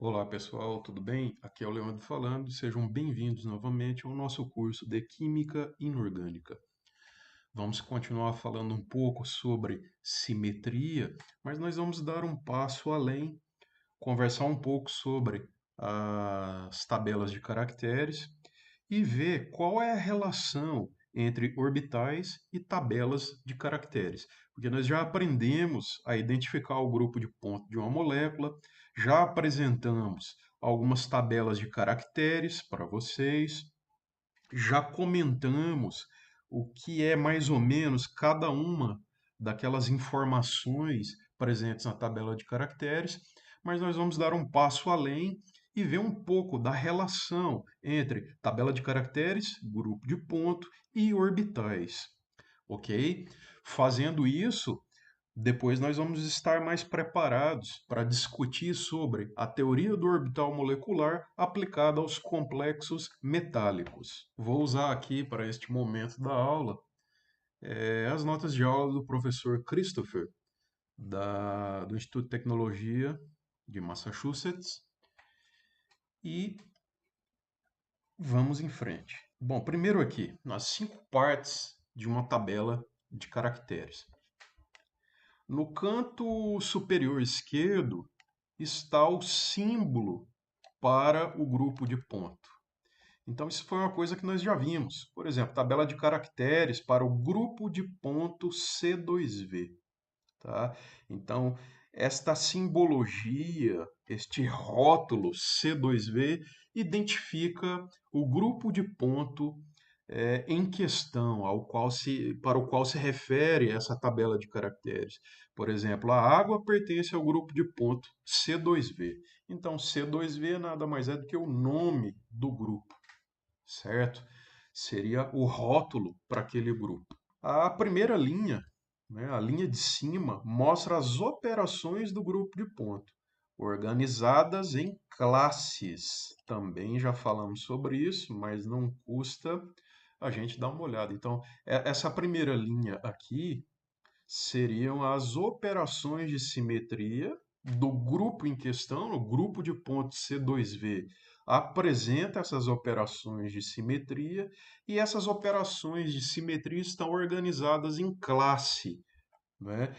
Olá pessoal, tudo bem? Aqui é o Leandro falando. Sejam bem-vindos novamente ao nosso curso de Química Inorgânica. Vamos continuar falando um pouco sobre simetria, mas nós vamos dar um passo além, conversar um pouco sobre as tabelas de caracteres e ver qual é a relação entre orbitais e tabelas de caracteres. Porque nós já aprendemos a identificar o grupo de ponto de uma molécula, já apresentamos algumas tabelas de caracteres para vocês, já comentamos o que é mais ou menos cada uma daquelas informações presentes na tabela de caracteres, mas nós vamos dar um passo além e ver um pouco da relação entre tabela de caracteres, grupo de ponto e orbitais, ok? Fazendo isso, depois nós vamos estar mais preparados para discutir sobre a teoria do orbital molecular aplicada aos complexos metálicos. Vou usar aqui para este momento da aula as notas de aula do professor Christopher, do Instituto de Tecnologia de Massachusetts, e vamos em frente. Bom, primeiro aqui, nas 5 partes de uma tabela de caracteres. No canto superior esquerdo está o símbolo para o grupo de ponto. Então, isso foi uma coisa que nós já vimos. Por exemplo, tabela de caracteres para o grupo de ponto C2V. Tá? Então, esta simbologia, este rótulo C2V, identifica o grupo de ponto em questão, para o qual se refere essa tabela de caracteres. Por exemplo, a água pertence ao grupo de ponto C2V. Então, C2V nada mais é do que o nome do grupo, certo? Seria o rótulo para aquele grupo. A primeira linha, né, a linha de cima, mostra as operações do grupo de ponto, organizadas em classes. Também já falamos sobre isso, mas não custa a gente dar uma olhada. Então, essa primeira linha aqui seriam as operações de simetria do grupo em questão, o grupo de pontos C2V apresenta essas operações de simetria e essas operações de simetria estão organizadas em classe, né?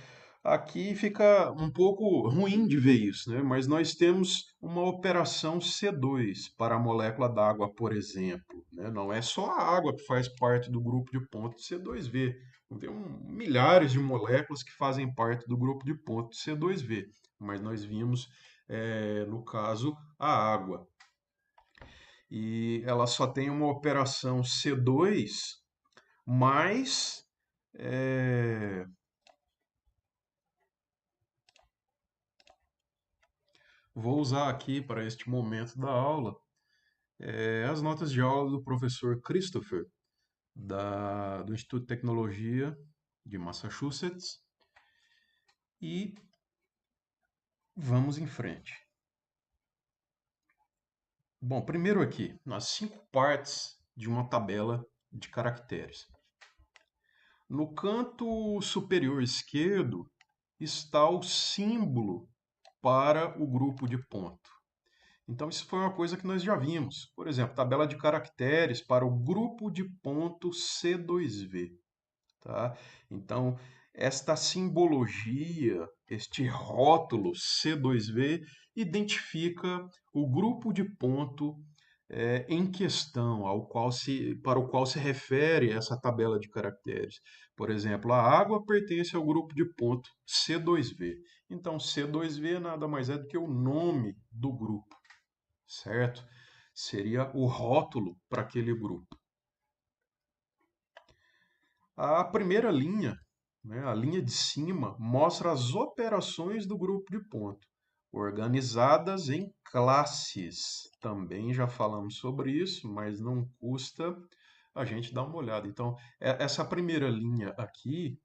Aqui fica um pouco ruim de ver isso, né? Mas nós temos uma operação C2 para a molécula d'água, por exemplo, né? Não é só a água que faz parte do grupo de pontos C2V. Tem milhares de moléculas que fazem parte do grupo de pontos C2V, mas nós vimos, no caso, a água. E ela só tem uma operação C2 mais é, vou usar aqui para este momento da aula as notas de aula do professor Christopher, do Instituto de Tecnologia de Massachusetts, e vamos em frente. Bom, primeiro aqui, nas 5 partes de uma tabela de caracteres. No canto superior esquerdo está o símbolo para o grupo de ponto. Então, isso foi uma coisa que nós já vimos. Por exemplo, tabela de caracteres para o grupo de ponto C2V. Tá? Então, esta simbologia, este rótulo C2V, identifica o grupo de ponto em questão, para o qual se refere essa tabela de caracteres. Por exemplo, a água pertence ao grupo de ponto C2V. Então, C2V nada mais é do que o nome do grupo, certo? Seria o rótulo para aquele grupo. A primeira linha, né, a linha de cima, mostra as operações do grupo de ponto, organizadas em classes. Também já falamos sobre isso, mas não custa a gente dar uma olhada. Então, essa primeira linha aqui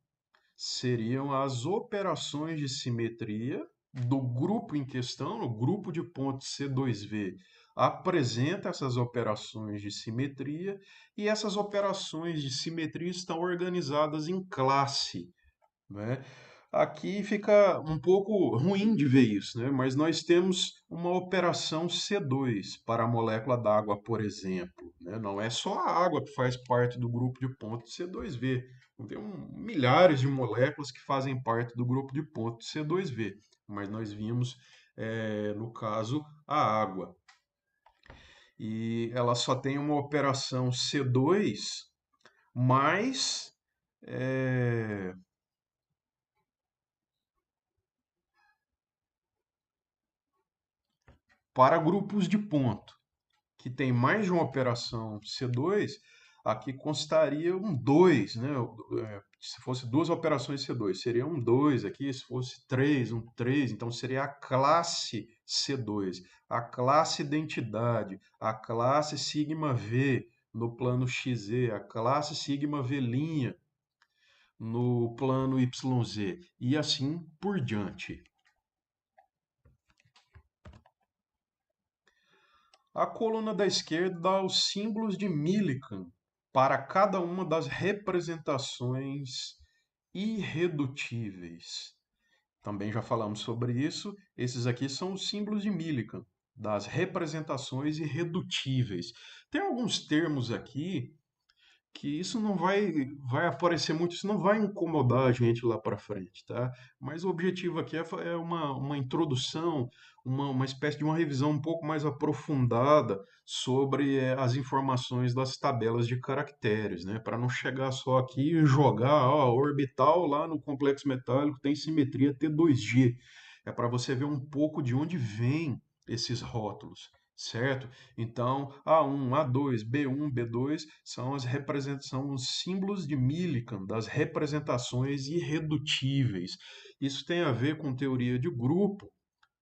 seriam as operações de simetria do grupo em questão, o grupo de pontos C2V apresenta essas operações de simetria e essas operações de simetria estão organizadas em classe, né? Aqui fica um pouco ruim de ver isso, né? Mas nós temos uma operação C2 para a molécula d'água, por exemplo, né? Não é só a água que faz parte do grupo de ponto C2V. Tem milhares de moléculas que fazem parte do grupo de ponto C2V, mas nós vimos, no caso, a água. E ela só tem uma operação C2 mais é, para grupos de ponto, que tem mais de uma operação C2, aqui constaria um 2, né? Se fosse duas operações C2, seria um 2 aqui, se fosse 3, um 3, então seria a classe C2, a classe identidade, a classe sigma V no plano XZ, a classe sigma V' no plano YZ, e assim por diante. A coluna da esquerda dá os símbolos de Millikan para cada uma das representações irredutíveis. Também já falamos sobre isso. Esses aqui são os símbolos de Millikan, das representações irredutíveis. Tem alguns termos aqui que isso não vai aparecer muito, isso não vai incomodar a gente lá para frente, tá? Mas o objetivo aqui é uma introdução, uma espécie de uma revisão um pouco mais aprofundada sobre as informações das tabelas de caracteres, né? Para não chegar só aqui e jogar, ó, orbital lá no complexo metálico tem simetria T2G. É para você ver um pouco de onde vêm esses rótulos, certo? Então, A1, A2, B1, B2 são os símbolos de Millikan, das representações irredutíveis. Isso tem a ver com teoria de grupo,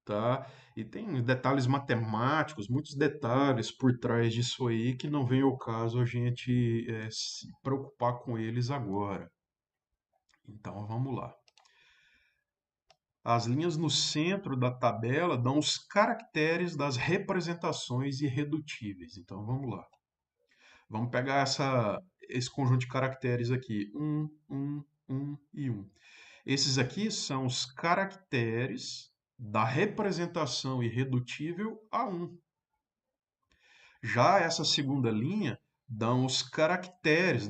tá? E tem detalhes matemáticos, muitos detalhes por trás disso aí que não vem ao caso a gente se preocupar com eles agora. Então, vamos lá. As linhas no centro da tabela dão os caracteres das representações irredutíveis. Então, vamos lá. Vamos pegar esse conjunto de caracteres aqui, 1 e 1. Esses aqui são os caracteres da representação irredutível A1. Já essa segunda linha dá os caracteres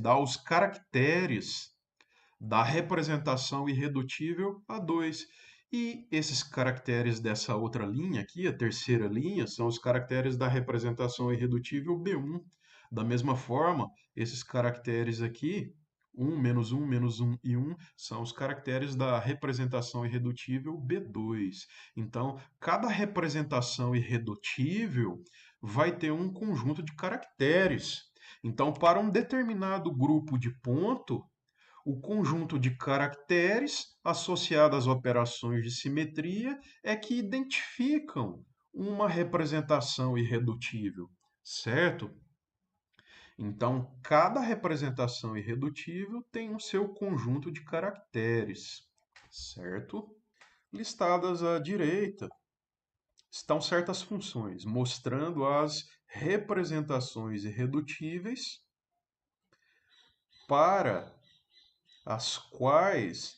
da representação irredutível A2. E esses caracteres dessa outra linha aqui, a terceira linha, são os caracteres da representação irredutível B1. Da mesma forma, esses caracteres aqui, 1, menos 1 e 1, são os caracteres da representação irredutível B2. Então, cada representação irredutível vai ter um conjunto de caracteres. Então, para um determinado grupo de ponto, o conjunto de caracteres associado às operações de simetria é que identificam uma representação irredutível, certo? Então, cada representação irredutível tem o seu conjunto de caracteres, certo? Listadas à direita estão certas funções, mostrando as representações irredutíveis para as quais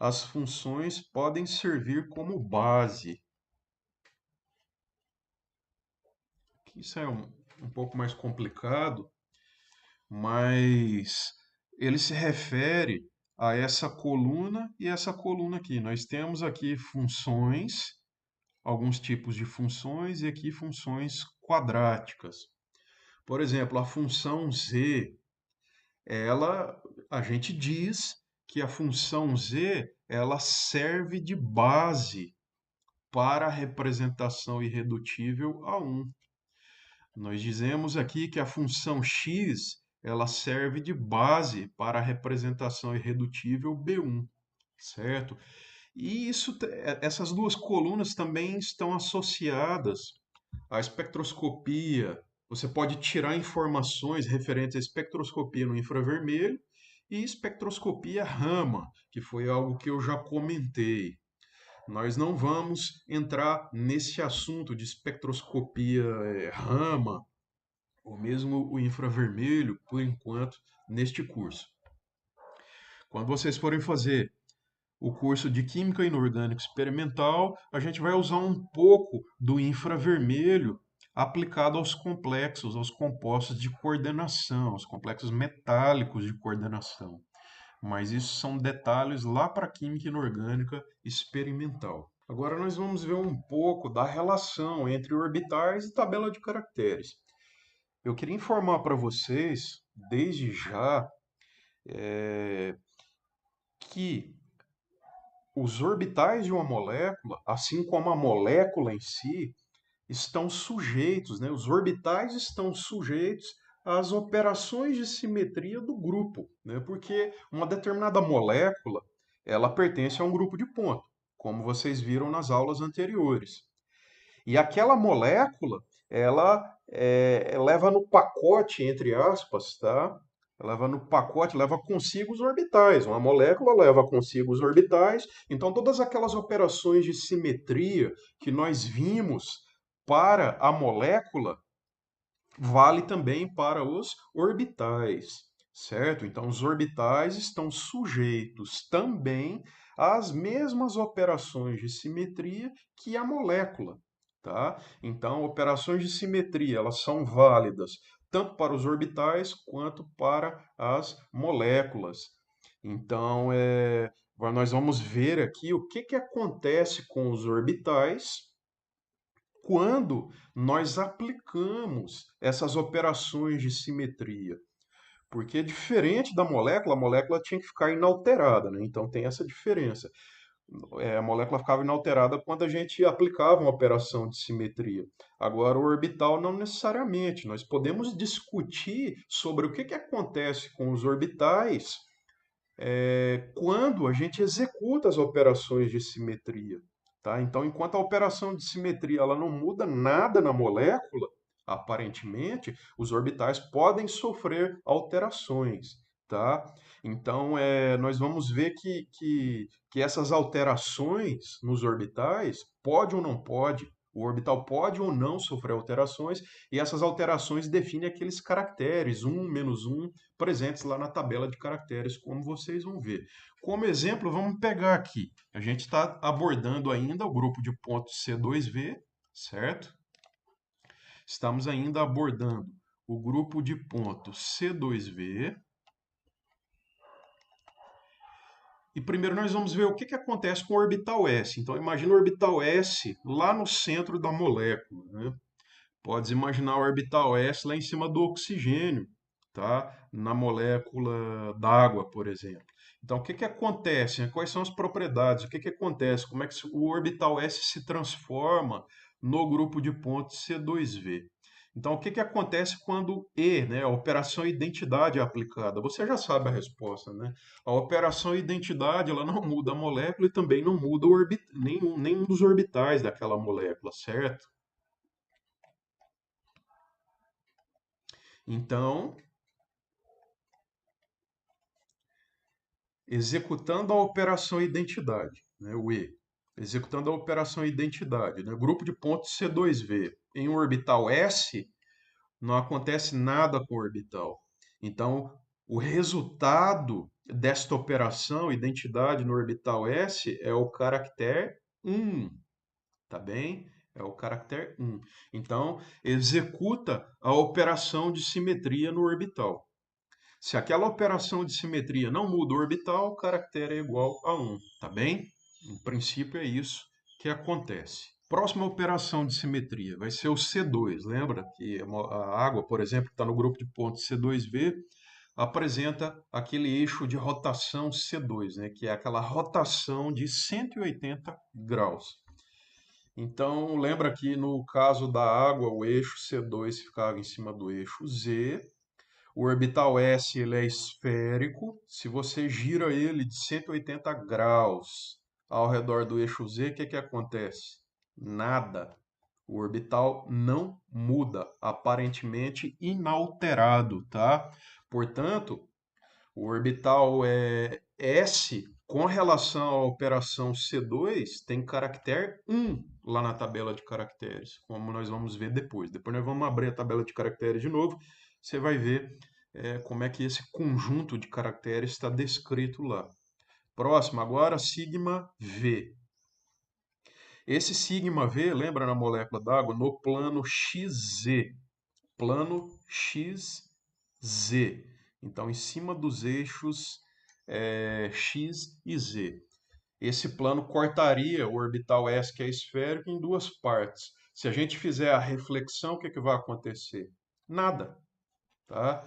as funções podem servir como base. Isso é um pouco mais complicado, mas ele se refere a essa coluna e essa coluna aqui. Nós temos aqui funções, alguns tipos de funções e aqui funções quadráticas. Por exemplo, a função z, a gente diz que a função z, ela serve de base para a representação irredutível A1. Nós dizemos aqui que a função x, ela serve de base para a representação irredutível B1, certo? E essas duas colunas também estão associadas à espectroscopia. Você pode tirar informações referentes à espectroscopia no infravermelho e espectroscopia Raman, que foi algo que eu já comentei. Nós não vamos entrar nesse assunto de espectroscopia Raman, ou mesmo o infravermelho, por enquanto, neste curso. Quando vocês forem fazer o curso de Química Inorgânica Experimental, a gente vai usar um pouco do infravermelho aplicado aos complexos, aos compostos de coordenação, aos complexos metálicos de coordenação. Mas isso são detalhes lá para a Química Inorgânica Experimental. Agora nós vamos ver um pouco da relação entre orbitais e tabela de caracteres. Eu queria informar para vocês, desde já, que os orbitais de uma molécula, assim como a molécula em si, estão sujeitos, né? Os orbitais estão sujeitos às operações de simetria do grupo, né? Porque uma determinada molécula, ela pertence a um grupo de ponto, como vocês viram nas aulas anteriores. E aquela molécula, ela leva no pacote, entre aspas, tá? Leva no pacote, leva consigo os orbitais. Uma molécula leva consigo os orbitais. Então, todas aquelas operações de simetria que nós vimos para a molécula, vale também para os orbitais, certo? Então, os orbitais estão sujeitos também às mesmas operações de simetria que a molécula, tá? Então, operações de simetria, elas são válidas tanto para os orbitais quanto para as moléculas. Então, nós vamos ver aqui o que acontece com os orbitais quando nós aplicamos essas operações de simetria. Porque diferente da molécula, a molécula tinha que ficar inalterada, né? Então tem essa diferença. A molécula ficava inalterada quando a gente aplicava uma operação de simetria. Agora, o orbital não necessariamente. Nós podemos discutir sobre o que acontece com os orbitais quando a gente executa as operações de simetria. Tá? Então, enquanto a operação de simetria ela não muda nada na molécula, aparentemente, os orbitais podem sofrer alterações. Tá? Então, nós vamos ver que essas alterações nos orbitais, pode ou não pode, o orbital pode ou não sofrer alterações, e essas alterações definem aqueles caracteres, um, menos um, presentes lá na tabela de caracteres, como vocês vão ver. Como exemplo, vamos pegar aqui. A gente está abordando ainda o grupo de pontos C2V, certo? Estamos ainda abordando o grupo de pontos C2V. E primeiro nós vamos ver o que acontece com o orbital S. Então, imagina o orbital S lá no centro da molécula, né? Pode imaginar o orbital S lá em cima do oxigênio, tá? Na molécula d'água, por exemplo. Então, o que acontece? Quais são as propriedades? O que acontece? Como é que o orbital S se transforma no grupo de pontos C2V? Então, o que acontece quando E, né, a operação identidade é aplicada? Você já sabe a resposta, né? A operação identidade ela não muda a molécula e também não muda nenhum dos orbitais daquela molécula, certo? Então, executando a operação identidade, né, o E, executando a operação identidade, né, grupo de pontos C2V em um orbital S, não acontece nada com o orbital. Então, o resultado desta operação identidade no orbital S é o caractere 1, tá bem? É o caractere 1. Então, executa a operação de simetria no orbital. Se aquela operação de simetria não muda o orbital, o caractere é igual a 1, tá bem? Em princípio é isso que acontece. Próxima operação de simetria vai ser o C2. Lembra que a água, por exemplo, que está no grupo de pontos C2V, apresenta aquele eixo de rotação C2, né, que é aquela rotação de 180 graus. Então, lembra que no caso da água, o eixo C2 ficava em cima do eixo Z. O orbital S ele é esférico. Se você gira ele de 180 graus ao redor do eixo Z, o que acontece? Nada. O orbital não muda, aparentemente inalterado, tá? Portanto, o orbital S, com relação à operação C2, tem caractere 1 lá na tabela de caracteres, como nós vamos ver depois. Depois nós vamos abrir a tabela de caracteres de novo, você vai ver como é que esse conjunto de caracteres está descrito lá. Próximo, agora sigma V. Esse sigma V, lembra na molécula d'água? No plano XZ. Plano XZ. Então, em cima dos eixos X e Z. Esse plano cortaria o orbital S, que é esférico, em duas partes. Se a gente fizer a reflexão, o que, que vai acontecer? Nada. Tá?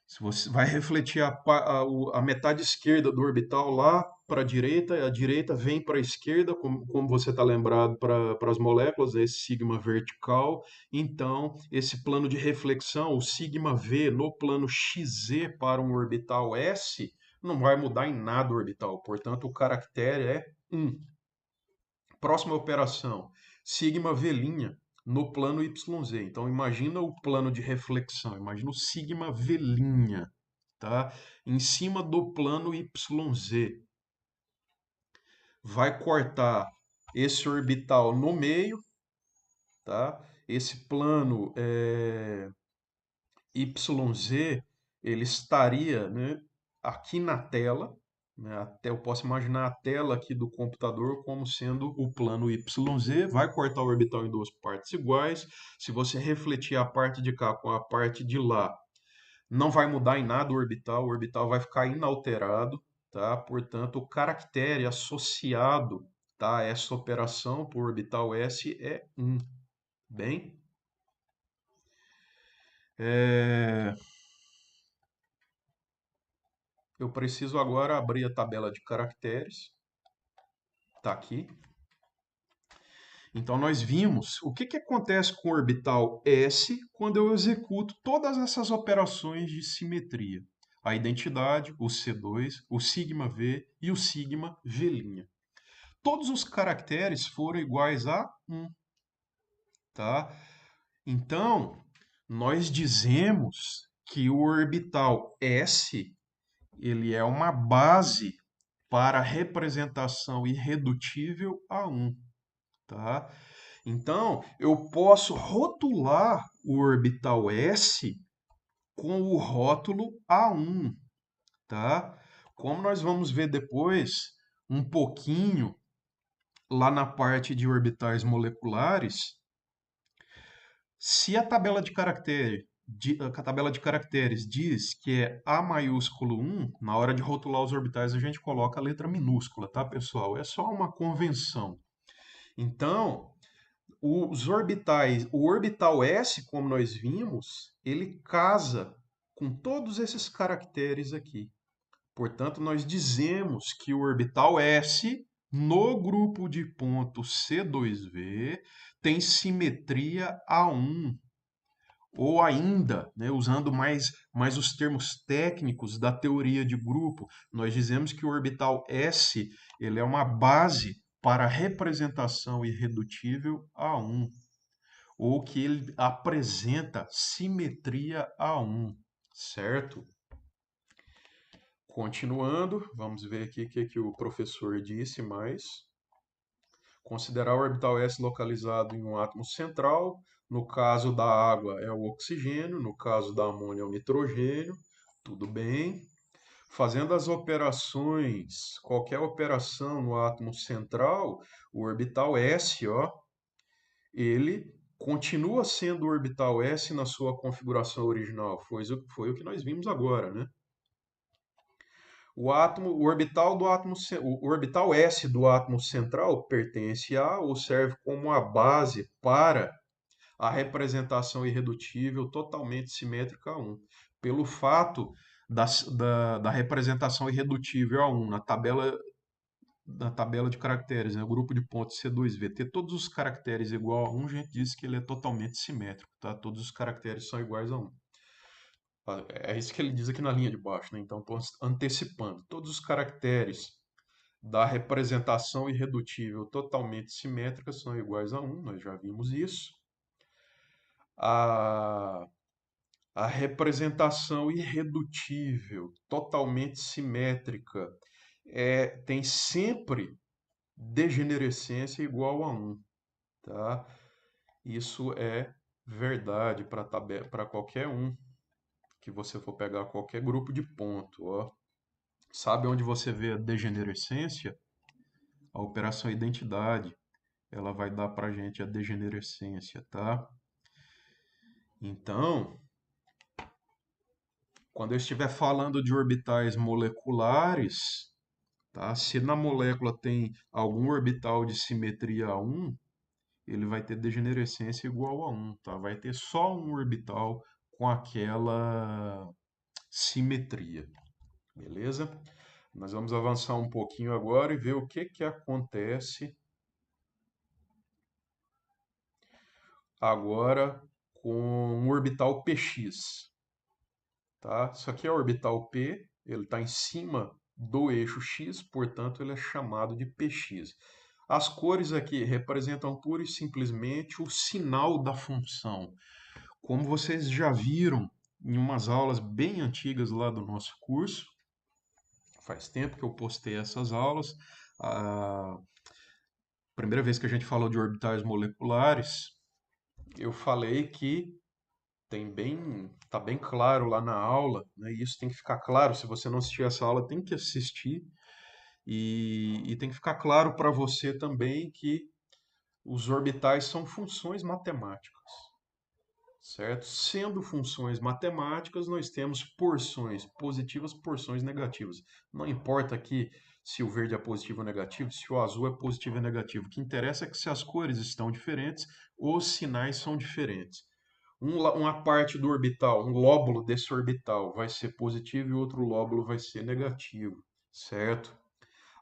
Se você vai refletir a metade esquerda do orbital lá para a direita vem para a esquerda, como você está lembrado para as moléculas, né, esse sigma vertical. Então, esse plano de reflexão, o sigma V no plano XZ para um orbital S, não vai mudar em nada o orbital. Portanto, o caractere é 1. Próxima operação, sigma V' no plano YZ. Então, imagina o plano de reflexão, imagina o sigma V', tá? Em cima do plano YZ. Vai cortar esse orbital no meio, tá? Esse plano YZ, ele estaria, né, aqui na tela, né? Até eu posso imaginar a tela aqui do computador como sendo o plano YZ, vai cortar o orbital em duas partes iguais. Se você refletir a parte de cá com a parte de lá, não vai mudar em nada o orbital vai ficar inalterado, tá? Portanto, o caractere associado, tá, a essa operação por orbital S é 1. Bem, é, eu preciso agora abrir a tabela de caracteres. Está aqui. Então, nós vimos o que acontece com o orbital S quando eu executo todas essas operações de simetria. A identidade, o C2, o sigma V e o sigma V'. Todos os caracteres foram iguais a 1. Tá? Então, nós dizemos que o orbital S ele é uma base para representação irredutível a 1. Tá? Então, eu posso rotular o orbital S com o rótulo A1, tá? Como nós vamos ver depois, um pouquinho lá na parte de orbitais moleculares, se a tabela de caracteres diz que é A maiúsculo 1, na hora de rotular os orbitais a gente coloca a letra minúscula, tá, pessoal? É só uma convenção. Então, o orbital S, como nós vimos, ele casa com todos esses caracteres aqui. Portanto, nós dizemos que o orbital S no grupo de pontos C2V tem simetria A1. Ou ainda, né, usando mais os termos técnicos da teoria de grupo, nós dizemos que o orbital S ele é uma base para a representação irredutível A1, ou que ele apresenta simetria A1, certo? Continuando, vamos ver aqui o que o professor disse mais. Considerar o orbital S localizado em um átomo central. No caso da água é o oxigênio, no caso da amônia é o nitrogênio. Tudo bem. Fazendo as operações, qualquer operação no átomo central, o orbital S, ó, ele continua sendo o orbital S na sua configuração original. Foi o que nós vimos agora, né? O orbital S do átomo central pertence a ou serve como a base para a representação irredutível totalmente simétrica a 1. Pelo fato da representação irredutível a 1 na tabela de caracteres, né, o grupo de pontos C2V, ter todos os caracteres igual a 1, a gente diz que ele é totalmente simétrico, tá? Todos os caracteres são iguais a 1. É isso que ele diz aqui na linha de baixo, né? Então, estou antecipando. Todos os caracteres da representação irredutível totalmente simétrica são iguais a 1, nós já vimos isso. A, a representação irredutível totalmente simétrica tem sempre degenerescência igual a 1. Tá? Isso é verdade para qualquer um que você for pegar qualquer grupo de ponto. Ó. Sabe onde você vê a degenerescência? A operação identidade, ela vai dar para a gente a degenerescência, tá? Então, quando eu estiver falando de orbitais moleculares, tá? Se na molécula tem algum orbital de simetria 1, ele vai ter degenerescência igual a 1, tá? Vai ter só um orbital com aquela simetria, beleza? Nós vamos avançar um pouquinho agora e ver o que que acontece agora com um orbital px, tá? Isso aqui é o orbital P, ele está em cima do eixo x, portanto ele é chamado de px. As cores aqui representam pura e simplesmente o sinal da função. Como vocês já viram em umas aulas bem antigas lá do nosso curso, faz tempo que eu postei essas aulas. A primeira vez que a gente falou de orbitais moleculares, eu falei que tá bem claro lá na aula, né? E isso tem que ficar claro. Se você não assistiu essa aula, tem que assistir. E tem que ficar claro para você também que os orbitais são funções matemáticas, certo? Sendo funções matemáticas, nós temos porções positivas, porções negativas. Não importa aqui se o verde é positivo ou negativo, se o azul é positivo ou negativo. O que interessa é que se as cores estão diferentes, os sinais são diferentes. Uma parte do orbital, um lóbulo desse orbital vai ser positivo e outro lóbulo vai ser negativo, certo?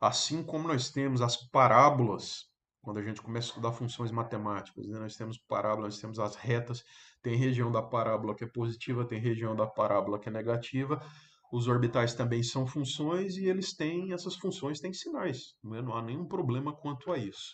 Assim como nós temos as parábolas, quando a gente começa a estudar funções matemáticas, né? Nós temos parábolas, nós temos as retas, tem região da parábola que é positiva, tem região da parábola que é negativa. Os orbitais também são funções e eles têm, essas funções têm sinais, não há nenhum problema quanto a isso.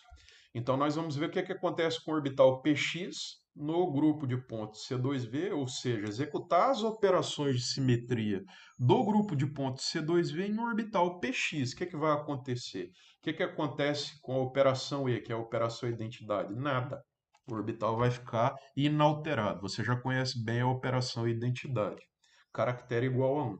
Então nós vamos ver o que é que acontece com o orbital px no grupo de pontos C2V, ou seja, executar as operações de simetria do grupo de pontos C2V em um orbital px. O que é que vai acontecer? O que é que acontece com a operação E, que é a operação identidade? Nada. O orbital vai ficar inalterado. Você já conhece bem a operação identidade. Caractere igual a 1.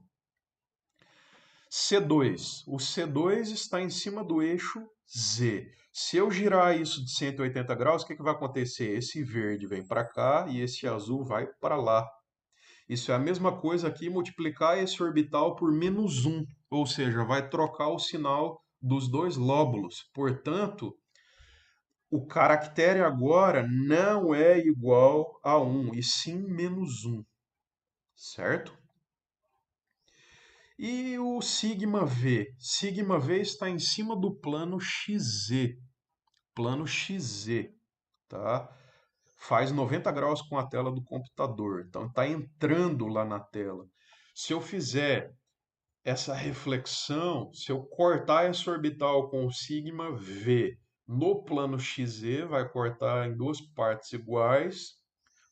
C2. O C2 está em cima do eixo Z. Se eu girar isso de 180 graus, o que, que vai acontecer? Esse verde vem para cá e esse azul vai para lá. Isso é a mesma coisa aqui, multiplicar esse orbital por -1, ou seja, vai trocar o sinal dos dois lóbulos. Portanto, o caractere agora não é igual a 1, e sim -1, certo? E o sigma V? Sigma V está em cima do plano XZ. Plano XZ, tá? Faz 90 graus com a tela do computador. Então está entrando lá na tela. Se eu fizer essa reflexão, se eu cortar essa orbital com o sigma V no plano XZ, vai cortar em duas partes iguais,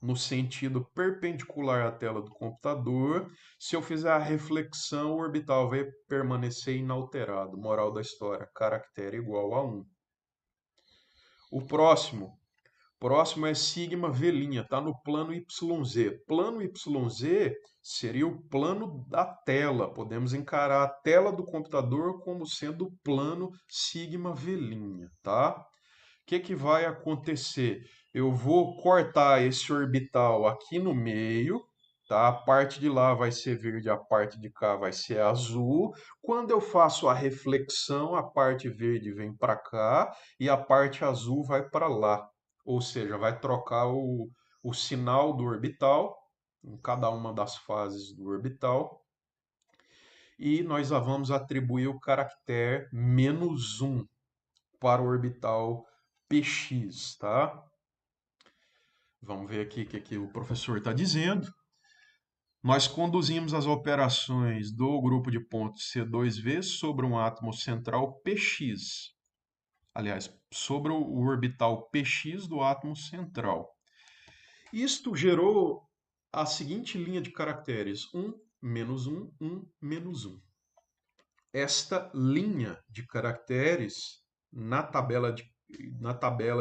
no sentido perpendicular à tela do computador. Se eu fizer a reflexão, o orbital vai permanecer inalterado. Moral da história, caractere igual a 1. O próximo é sigma V', está no plano YZ. Plano YZ seria o plano da tela. Podemos encarar a tela do computador como sendo o plano sigma V', tá? O que que vai acontecer? Eu vou cortar esse orbital aqui no meio, tá? A parte de lá vai ser verde, a parte de cá vai ser azul. Quando eu faço a reflexão, a parte verde vem para cá e a parte azul vai para lá. Ou seja, vai trocar o sinal do orbital em cada uma das fases do orbital. E nós já vamos atribuir o caractere -1 para o orbital px, tá? Vamos ver aqui o que o professor está dizendo. Nós conduzimos as operações do grupo de pontos C2V sobre um átomo central px. Aliás, sobre o orbital px do átomo central. Isto gerou a seguinte linha de caracteres: 1, -1, 1, -1. Esta linha de caracteres na tabela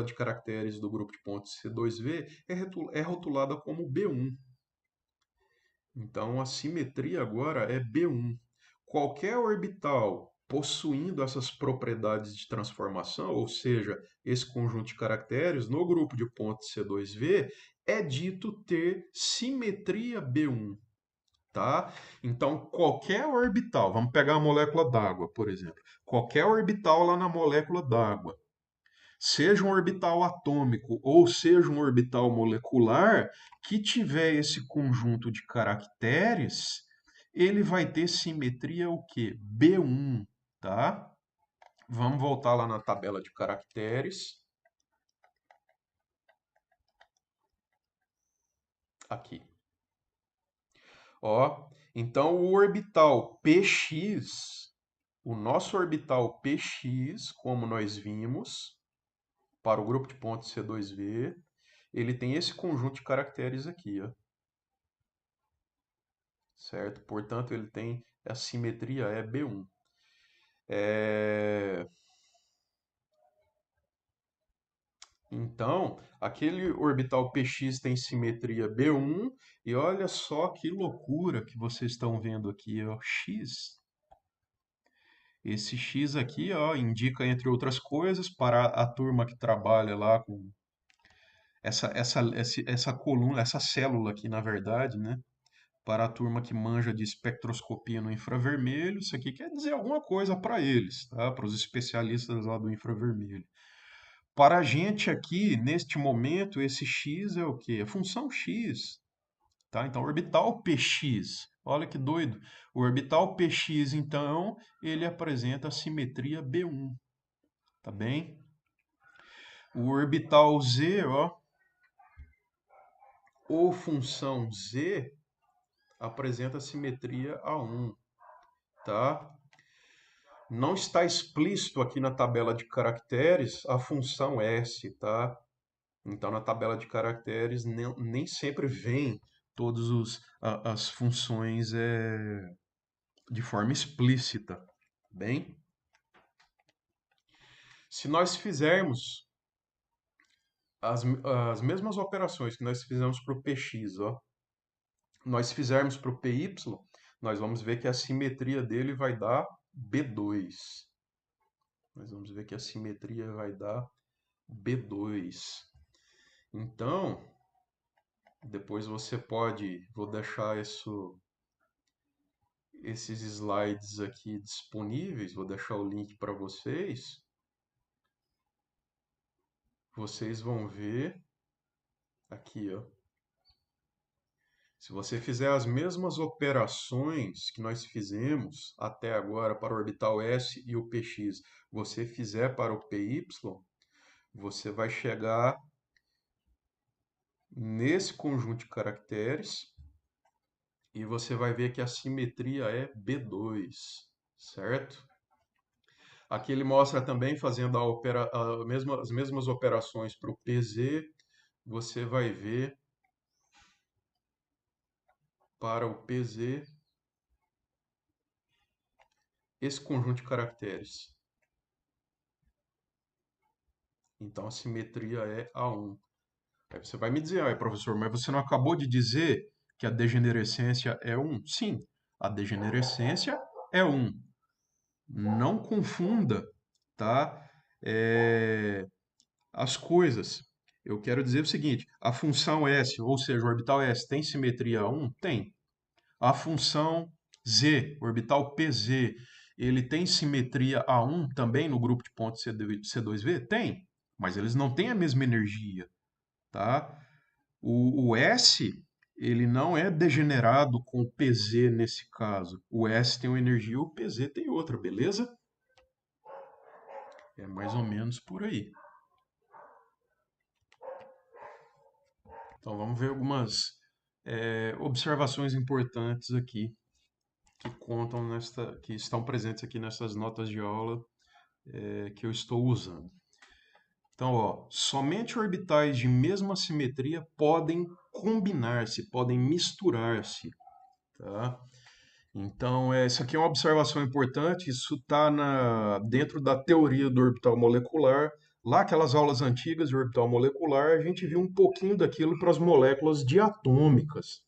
de caracteres do grupo de pontos C2V é rotulada como B1. Então a simetria agora é B1. qualquer orbital possuindo essas propriedades de transformação, ou seja, esse conjunto de caracteres, no grupo de pontos C2V, é dito ter simetria B1, tá? Então, qualquer orbital, vamos pegar a molécula d'água, por exemplo, qualquer orbital lá na molécula d'água, seja um orbital atômico ou seja um orbital molecular, que tiver esse conjunto de caracteres, ele vai ter simetria o quê? B1, tá? Vamos voltar lá na tabela de caracteres. Aqui. Ó, então o orbital PX, o nosso orbital PX, como nós vimos, para o grupo de pontos C2V, ele tem esse conjunto de caracteres aqui, ó. Certo? Portanto, ele tem a simetria é B1. Então, aquele orbital PX tem simetria B1, e olha só que loucura que vocês estão vendo aqui, ó, X. Esse X aqui, ó, indica, entre outras coisas, para a turma que trabalha lá com essa coluna, essa célula aqui, na verdade, né? Para a turma que manja de espectroscopia no infravermelho, isso aqui quer dizer alguma coisa para eles, tá? Para os especialistas lá do infravermelho. Para a gente aqui, neste momento, esse x é o quê? A função x, tá? Então, orbital px, olha que doido. O orbital px, então, ele apresenta a simetria B1, tá bem? O orbital z, ó, ou função z, apresenta a simetria A1, tá? Não está explícito aqui na tabela de caracteres a função S, tá? Então, na tabela de caracteres, nem sempre vem todas as funções de forma explícita. Bem, se nós fizermos as mesmas operações que nós fizemos para o px, ó, nós fizermos para o py, nós vamos ver que a simetria dele vai dar B2. Nós vamos ver que a simetria vai dar B2. Então, depois você pode, vou deixar esses slides aqui disponíveis, vou deixar o link para vocês. Vocês vão ver aqui, ó. Se você fizer as mesmas operações que nós fizemos até agora para o orbital S e o px, você fizer para o py, você vai chegar nesse conjunto de caracteres e você vai ver que a simetria é B2, certo? Aqui ele mostra também fazendo as mesmas operações para o PZ, você vai ver para o PZ esse conjunto de caracteres. Então a simetria é A1. Aí você vai me dizer, professor, mas você não acabou de dizer que a degenerescência é 1? Sim, a degenerescência é 1. Não confunda, tá? As coisas. Eu quero dizer o seguinte, a função S, ou seja, o orbital S, tem simetria A1? Tem. A função Z, orbital PZ, ele tem simetria A1 também no grupo de pontos C2V? Tem, mas eles não têm a mesma energia, tá? O S, ele não é degenerado com o PZ nesse caso. O S tem uma energia e o PZ tem outra, beleza? É mais ou menos por aí. Então vamos ver algumas observações importantes aqui que contam que estão presentes aqui nessas notas de aula que eu estou usando. Então, ó, somente orbitais de mesma simetria podem combinar-se, podem misturar-se, tá? Então, isso aqui é uma observação importante, isso está dentro da teoria do orbital molecular. Lá, aquelas aulas antigas de orbital molecular, a gente viu um pouquinho daquilo para as moléculas diatômicas,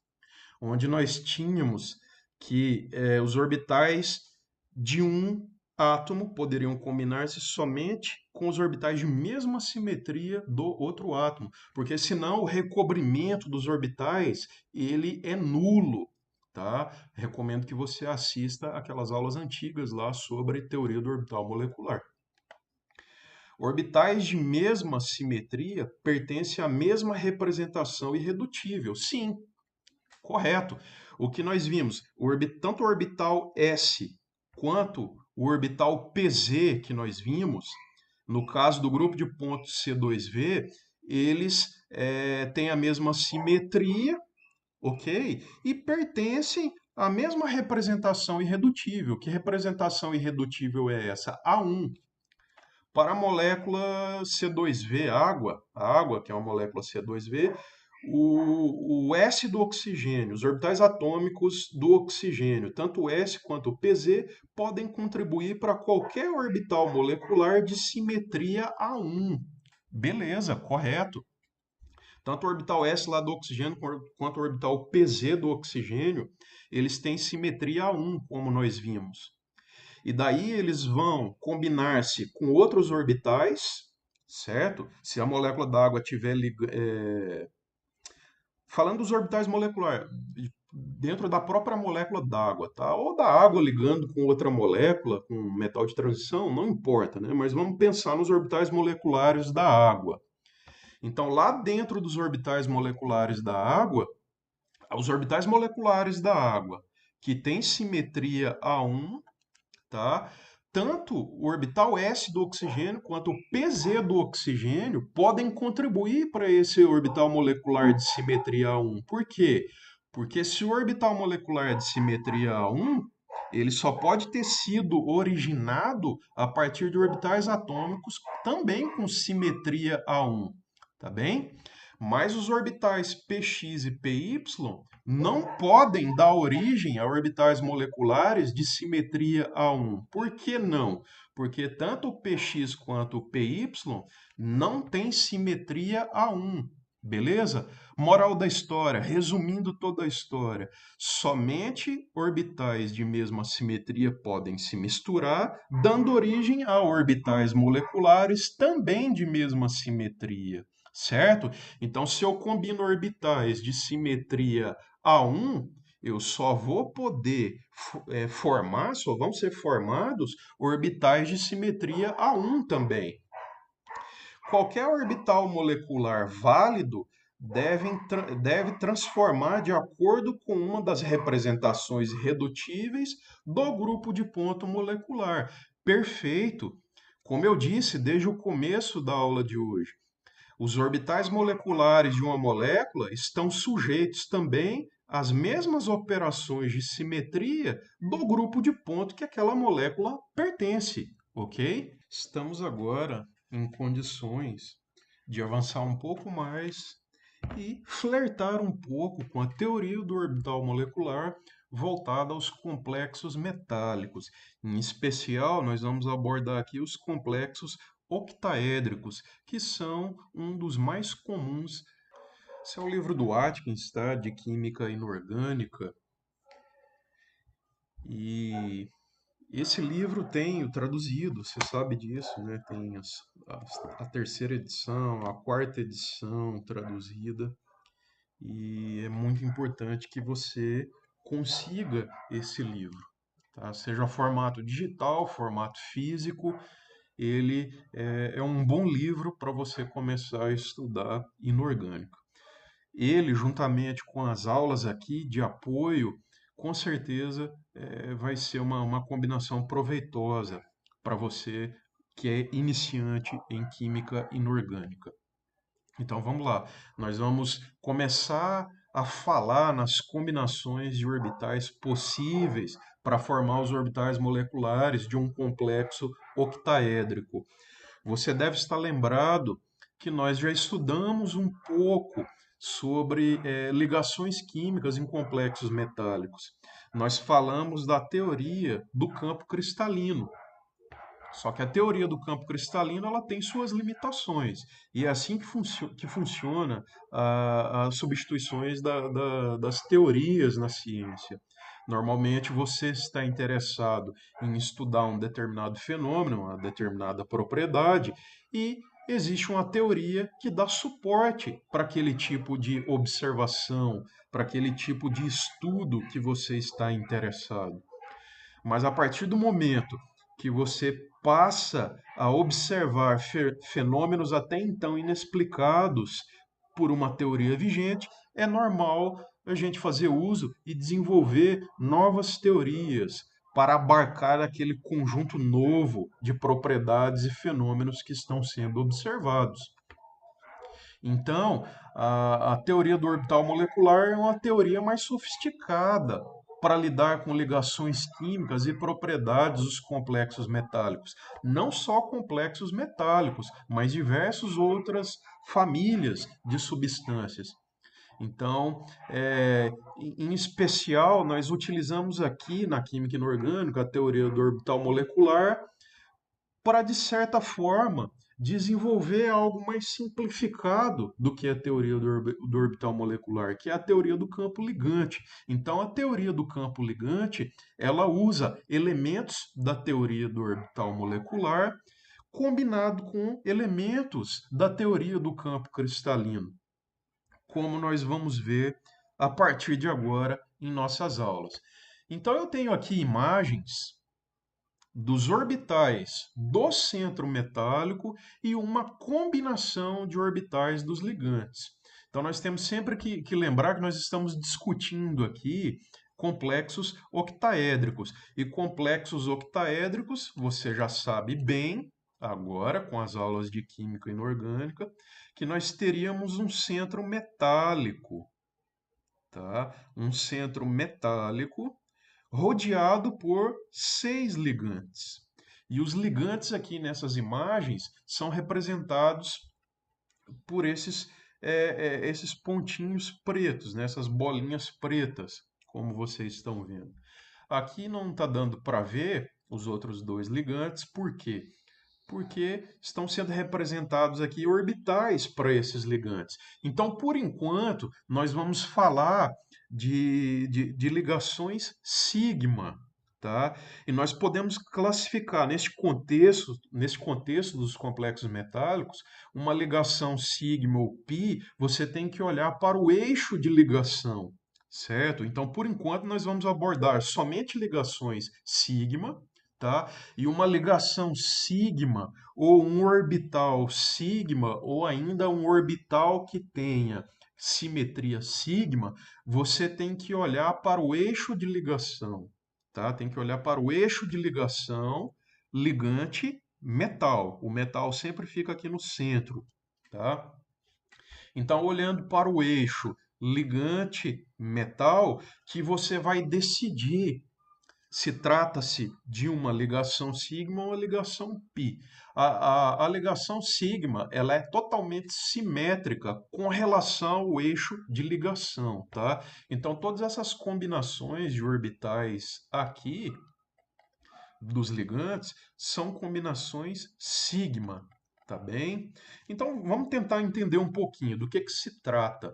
onde nós tínhamos que os orbitais de um átomo poderiam combinar-se somente com os orbitais de mesma simetria do outro átomo, porque senão o recobrimento dos orbitais ele é nulo, tá? Recomendo que você assista aquelas aulas antigas lá sobre teoria do orbital molecular. Orbitais de mesma simetria pertencem à mesma representação irredutível. Sim, correto. O que nós vimos, tanto o orbital S quanto o orbital PZ que nós vimos, no caso do grupo de pontos C2V, eles têm a mesma simetria, ok? E pertencem à mesma representação irredutível. Que representação irredutível é essa? A1. Para a molécula C2V, a água, que é uma molécula C2V, o S do oxigênio, os orbitais atômicos do oxigênio, tanto o S quanto o PZ, podem contribuir para qualquer orbital molecular de simetria A1. Beleza, correto. Tanto o orbital S lá do oxigênio quanto o orbital PZ do oxigênio, eles têm simetria A1, como nós vimos. E daí eles vão combinar-se com outros orbitais, certo? Se a molécula d'água tiver falando dos orbitais moleculares, dentro da própria molécula d'água, tá? Ou da água ligando com outra molécula, com metal de transição, não importa, né? Mas vamos pensar nos orbitais moleculares da água. Então, lá dentro dos orbitais moleculares da água, os orbitais moleculares da água que têm simetria A1, tá? Tanto o orbital S do oxigênio quanto o PZ do oxigênio podem contribuir para esse orbital molecular de simetria A1. Por quê? Porque se o orbital molecular é de simetria A1, ele só pode ter sido originado a partir de orbitais atômicos também com simetria A1, tá bem? Mas os orbitais Px e Py não podem dar origem a orbitais moleculares de simetria A1. Por que não? Porque tanto o Px quanto o Py não têm simetria A1. Beleza? Moral da história, resumindo toda a história, somente orbitais de mesma simetria podem se misturar, dando origem a orbitais moleculares também de mesma simetria, certo? Então, se eu combino orbitais de simetria A1, eu só vou poder formar, só vão ser formados orbitais de simetria A1 também. Qualquer orbital molecular válido deve transformar de acordo com uma das representações irredutíveis do grupo de ponto molecular. Perfeito! Como eu disse desde o começo da aula de hoje, os orbitais moleculares de uma molécula estão sujeitos também às mesmas operações de simetria do grupo de ponto que aquela molécula pertence, ok? Estamos agora em condições de avançar um pouco mais e flertar um pouco com a teoria do orbital molecular voltada aos complexos metálicos. Em especial, nós vamos abordar aqui os complexos octaédricos, que são um dos mais comuns. Esse é o livro do Atkins, tá? De Química Inorgânica. E esse livro tem o traduzido, você sabe disso, né? Tem a terceira edição, a quarta edição traduzida. E é muito importante que você consiga esse livro, tá? Seja formato digital, formato físico, ele é um bom livro para você começar a estudar inorgânica. Ele, juntamente com as aulas aqui de apoio, com certeza vai ser uma combinação proveitosa para você que é iniciante em química inorgânica. Então vamos lá, nós vamos começar a falar nas combinações de orbitais possíveis para formar os orbitais moleculares de um complexo octaédrico. Você deve estar lembrado que nós já estudamos um pouco sobre ligações químicas em complexos metálicos. Nós falamos da teoria do campo cristalino. Só que a teoria do campo cristalino ela tem suas limitações. E é assim que funciona as substituições das teorias na ciência. Normalmente você está interessado em estudar um determinado fenômeno, uma determinada propriedade, e existe uma teoria que dá suporte para aquele tipo de observação, para aquele tipo de estudo que você está interessado. Mas a partir do momento que você passa a observar fenômenos até então inexplicados por uma teoria vigente, é normal a gente fazer uso e desenvolver novas teorias para abarcar aquele conjunto novo de propriedades e fenômenos que estão sendo observados. Então, a teoria do orbital molecular é uma teoria mais sofisticada para lidar com ligações químicas e propriedades dos complexos metálicos. Não só complexos metálicos, mas diversas outras famílias de substâncias. Então, em especial, nós utilizamos aqui na química inorgânica a teoria do orbital molecular para, de certa forma, desenvolver algo mais simplificado do que a teoria do orbital molecular, que é a teoria do campo ligante. Então, a teoria do campo ligante, ela usa elementos da teoria do orbital molecular combinado com elementos da teoria do campo cristalino, como nós vamos ver a partir de agora em nossas aulas. Então, eu tenho aqui imagens dos orbitais do centro metálico e uma combinação de orbitais dos ligantes. Então, nós temos sempre que lembrar que nós estamos discutindo aqui complexos octaédricos. E complexos octaédricos, você já sabe bem, agora com as aulas de química inorgânica, que nós teríamos um centro metálico, tá? Um centro metálico rodeado por 6 ligantes. E os ligantes aqui nessas imagens são representados por esses pontinhos pretos, né? Essas bolinhas pretas, como vocês estão vendo. Aqui não está dando para ver os outros dois ligantes, por quê? Porque estão sendo representados aqui orbitais para esses ligantes. Então, por enquanto, nós vamos falar de ligações sigma, tá? E nós podemos classificar nesse contexto dos complexos metálicos, uma ligação sigma ou pi, você tem que olhar para o eixo de ligação, certo? Então, por enquanto, nós vamos abordar somente ligações sigma, tá? E uma ligação sigma ou um orbital sigma ou ainda um orbital que tenha simetria sigma, você tem que olhar para o eixo de ligação, tá? Tem que olhar para o eixo de ligação ligante metal. O metal sempre fica aqui no centro, tá? Então, olhando para o eixo ligante metal, que você vai decidir se trata-se de uma ligação sigma ou uma ligação π. A ligação sigma ela é totalmente simétrica com relação ao eixo de ligação, tá? Então, todas essas combinações de orbitais aqui dos ligantes são combinações sigma, tá bem? Então, vamos tentar entender um pouquinho do que se trata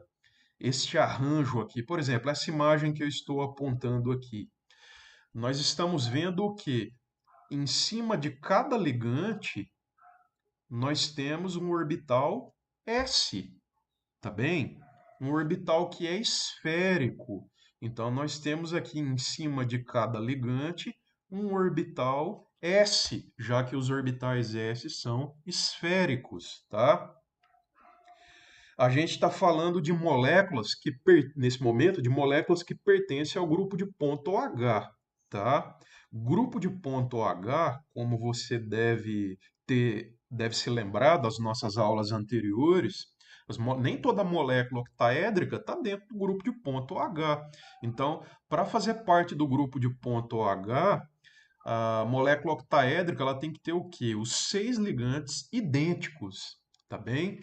este arranjo aqui. Por exemplo, essa imagem que eu estou apontando aqui. Nós estamos vendo o que? Em cima de cada ligante, nós temos um orbital S, tá bem? Um orbital que é esférico. Então, nós temos aqui em cima de cada ligante um orbital S, já que os orbitais S são esféricos, tá? A gente está falando de moléculas nesse momento, de moléculas que pertencem ao grupo de ponto H, tá? Grupo de ponto H, como você deve se lembrar das nossas aulas anteriores, nem toda molécula octaédrica está dentro do grupo de ponto H. Então, para fazer parte do grupo de ponto H, a molécula octaédrica ela tem que ter o quê? Os 6 ligantes idênticos, tá bem?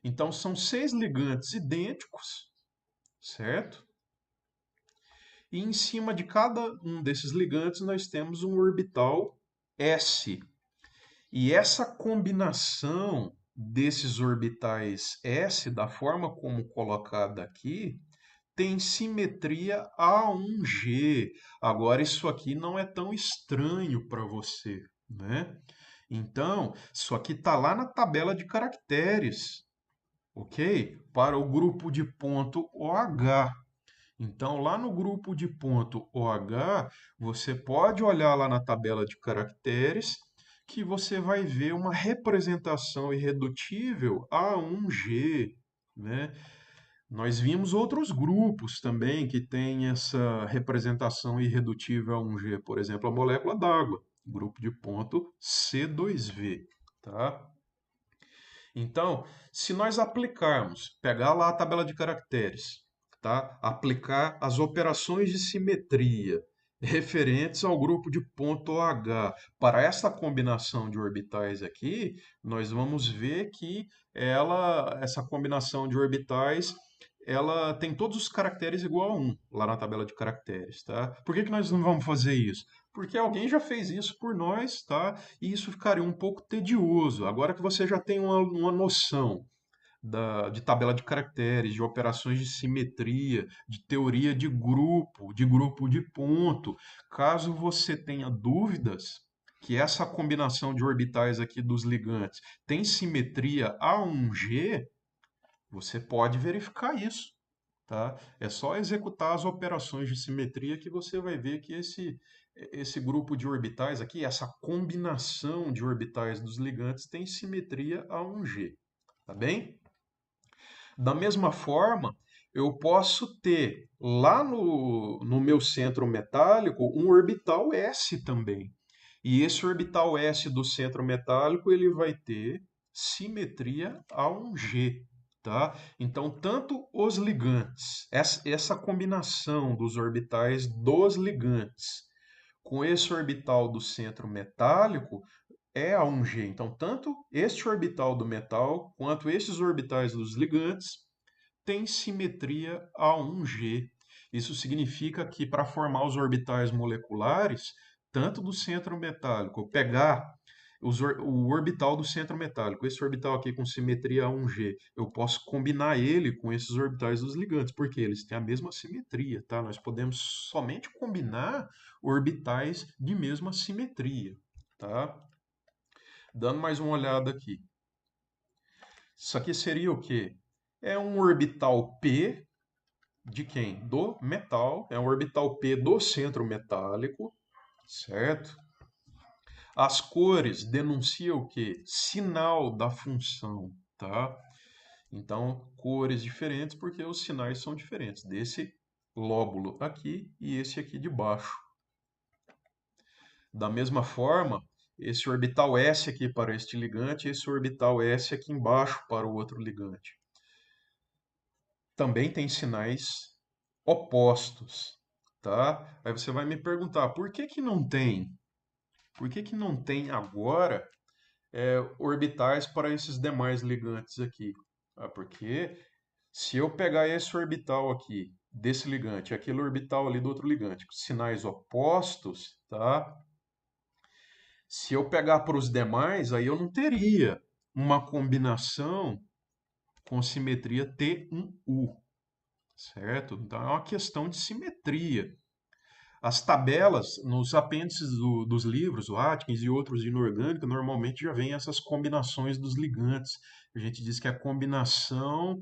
Então, são 6 ligantes idênticos, certo? E em cima de cada um desses ligantes nós temos um orbital S. E essa combinação desses orbitais S, da forma como colocada aqui, tem simetria A1G. Agora, isso aqui não é tão estranho para você, né? Então, isso aqui está lá na tabela de caracteres, ok? Para o grupo de ponto OH. Então, lá no grupo de ponto OH, você pode olhar lá na tabela de caracteres que você vai ver uma representação irredutível A1G, né? Nós vimos outros grupos também que têm essa representação irredutível A1G, por exemplo, a molécula d'água, grupo de ponto C2V, tá? Então, se nós aplicarmos, pegar lá a tabela de caracteres, tá? Aplicar as operações de simetria referentes ao grupo de ponto OH para essa combinação de orbitais aqui, nós vamos ver que essa combinação de orbitais, ela tem todos os caracteres igual a 1 lá na tabela de caracteres, tá? Por que que nós não vamos fazer isso? Porque alguém já fez isso por nós, tá? E isso ficaria um pouco tedioso. Agora que você já tem uma noção de tabela de caracteres, de operações de simetria, de teoria de grupo de ponto, caso você tenha dúvidas que essa combinação de orbitais aqui dos ligantes tem simetria A1G, você pode verificar isso, tá? É só executar as operações de simetria que você vai ver que esse grupo de orbitais aqui, essa combinação de orbitais dos ligantes tem simetria A1G, tá bem? Da mesma forma, eu posso ter lá no meu centro metálico um orbital S também. E esse orbital S do centro metálico ele vai ter simetria A1G. Tá? Então, tanto os ligantes, essa combinação dos orbitais dos ligantes com esse orbital do centro metálico é A1G. Então, tanto este orbital do metal quanto esses orbitais dos ligantes têm simetria A1G. Isso significa que para formar os orbitais moleculares, tanto do centro metálico, pegar o orbital do centro metálico, esse orbital aqui com simetria A1G, eu posso combinar ele com esses orbitais dos ligantes, porque eles têm a mesma simetria, tá? Nós podemos somente combinar orbitais de mesma simetria, tá? Dando mais uma olhada aqui. Isso aqui seria o quê? É um orbital P de quem? Do metal. É um orbital P do centro metálico, certo? As cores denunciam o quê? Sinal da função, tá? Então, cores diferentes porque os sinais são diferentes desse lóbulo aqui e esse aqui de baixo. Da mesma forma, esse orbital S aqui para este ligante, esse orbital S aqui embaixo para o outro ligante. Também tem sinais opostos, tá? Aí você vai me perguntar, por que que não tem? Por que que não tem agora orbitais para esses demais ligantes aqui? Ah, porque se eu pegar esse orbital aqui desse ligante, aquele orbital ali do outro ligante, com sinais opostos, tá? Se eu pegar para os demais, aí eu não teria uma combinação com simetria T1U, certo? Então é uma questão de simetria. As tabelas nos apêndices dos livros, o Atkins e outros de inorgânica, normalmente já vem essas combinações dos ligantes. A gente diz que é a combinação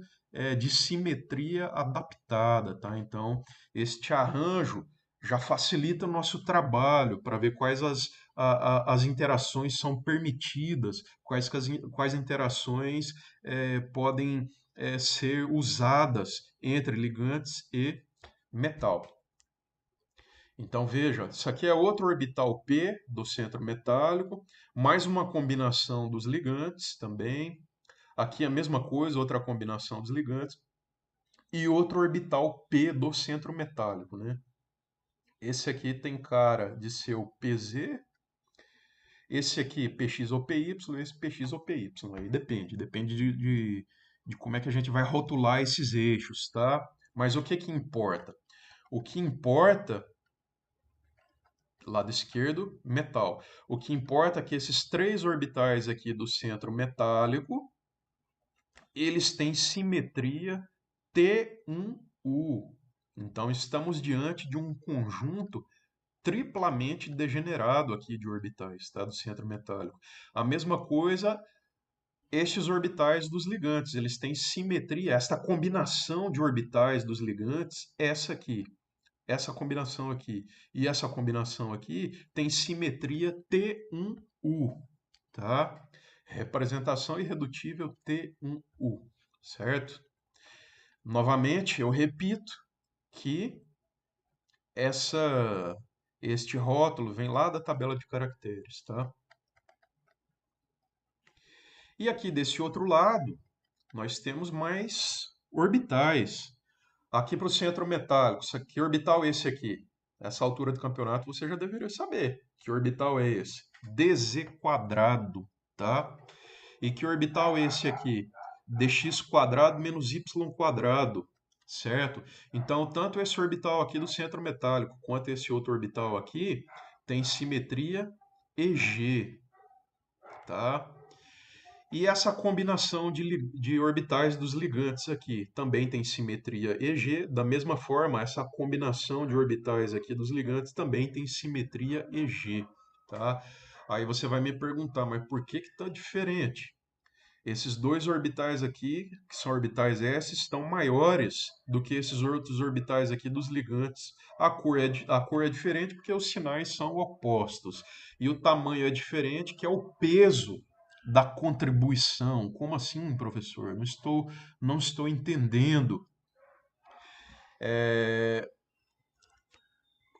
de simetria adaptada, tá? Então, este arranjo já facilita o nosso trabalho para ver quais as interações são permitidas, quais interações podem ser usadas entre ligantes e metal. Então veja, isso aqui é outro orbital P do centro metálico, mais uma combinação dos ligantes também. Aqui a mesma coisa, outra combinação dos ligantes. E outro orbital P do centro metálico, né? Esse aqui tem cara de ser o PZ, esse aqui PX ou PY, esse PX ou PY. Aí depende de como é que a gente vai rotular esses eixos, tá? Mas o que que importa? O que importa lado esquerdo, metal. O que importa é que esses três orbitais aqui do centro metálico, eles têm simetria T1U. Então, estamos diante de um conjunto triplamente degenerado aqui de orbitais, tá? Do centro metálico. A mesma coisa, estes orbitais dos ligantes, eles têm simetria, esta combinação de orbitais dos ligantes, essa aqui, essa combinação aqui e essa combinação aqui tem simetria T1U, tá? Representação irredutível T1U, certo? Novamente, eu repito que essa este rótulo vem lá da tabela de caracteres, tá? E aqui desse outro lado, nós temos mais orbitais. Aqui para o centro metálico, que orbital é esse aqui? Nessa altura do campeonato você já deveria saber. Que orbital é esse? DZ quadrado, tá? E que orbital é esse aqui? Dx quadrado menos y quadrado, certo? Então, tanto esse orbital aqui do centro metálico quanto esse outro orbital aqui tem simetria EG, tá? E essa combinação de orbitais dos ligantes aqui também tem simetria EG. Da mesma forma, essa combinação de orbitais aqui dos ligantes também tem simetria EG, tá? Aí você vai me perguntar, mas por que que está diferente? Esses dois orbitais aqui, que são orbitais S, estão maiores do que esses outros orbitais aqui dos ligantes. A cor é diferente porque os sinais são opostos. E o tamanho é diferente, que é o peso da contribuição. Como assim, professor? Não estou entendendo. É,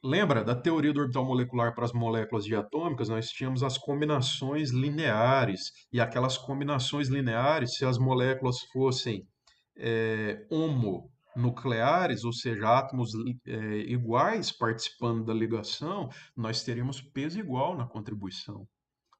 Lembra da teoria do orbital molecular para as moléculas diatômicas? Nós tínhamos as combinações lineares. E aquelas combinações lineares, se as moléculas fossem homonucleares, ou seja, átomos iguais participando da ligação, nós teríamos peso igual na contribuição,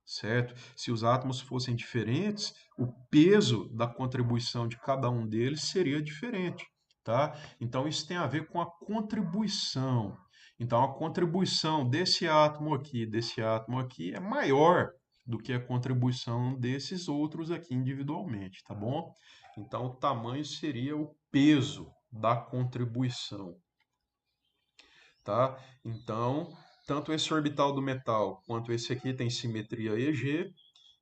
certo? Se os átomos fossem diferentes, o peso da contribuição de cada um deles seria diferente, tá? Então isso tem a ver com a contribuição. Então a contribuição desse átomo aqui é maior do que a contribuição desses outros aqui individualmente, tá bom? Então o tamanho seria o peso da contribuição, tá? Então, tanto esse orbital do metal quanto esse aqui tem simetria EG,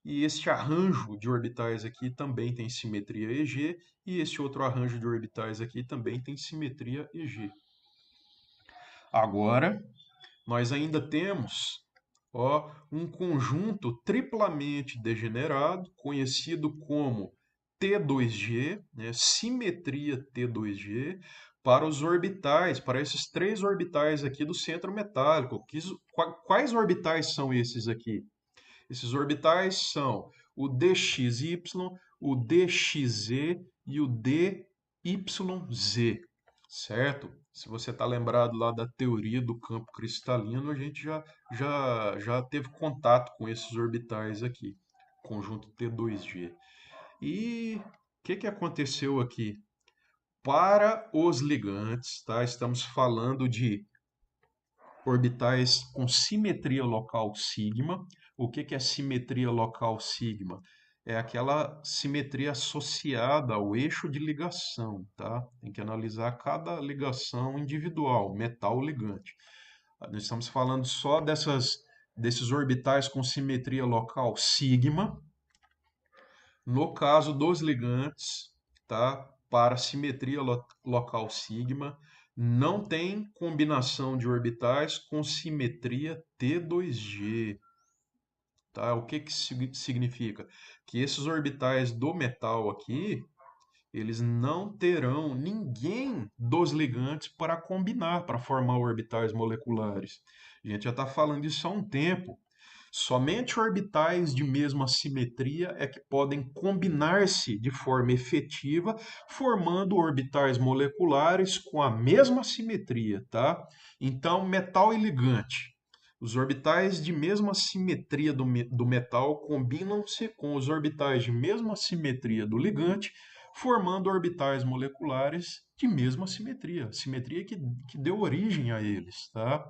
e este arranjo de orbitais aqui também tem simetria EG, e este outro arranjo de orbitais aqui também tem simetria EG. Agora, nós ainda temos, ó, um conjunto triplamente degenerado, conhecido como T2G, né, simetria T2G, para os orbitais, para esses três orbitais aqui do centro metálico. Quais orbitais são esses aqui? Esses orbitais são o dxy, o dxz e o dyz, certo? Se você está lembrado lá da teoria do campo cristalino, a gente já teve contato com esses orbitais aqui, conjunto T2G. E o que aconteceu aqui? Para os ligantes, tá? Estamos falando de orbitais com simetria local sigma. O que é simetria local sigma? É aquela simetria associada ao eixo de ligação, tá? Tem que analisar cada ligação individual, metal ligante. Nós estamos falando só desses orbitais com simetria local sigma. No caso dos ligantes, tá? Para simetria local sigma, não tem combinação de orbitais com simetria T2G. Tá? O que que significa? Que esses orbitais do metal aqui, eles não terão ninguém dos ligantes para combinar, para formar orbitais moleculares. A gente já está falando isso há um tempo. Somente orbitais de mesma simetria é que podem combinar-se de forma efetiva, formando orbitais moleculares com a mesma simetria, tá? Então, metal e ligante. Os orbitais de mesma simetria do metal combinam-se com os orbitais de mesma simetria do ligante, formando orbitais moleculares de mesma simetria, simetria que deu origem a eles, tá?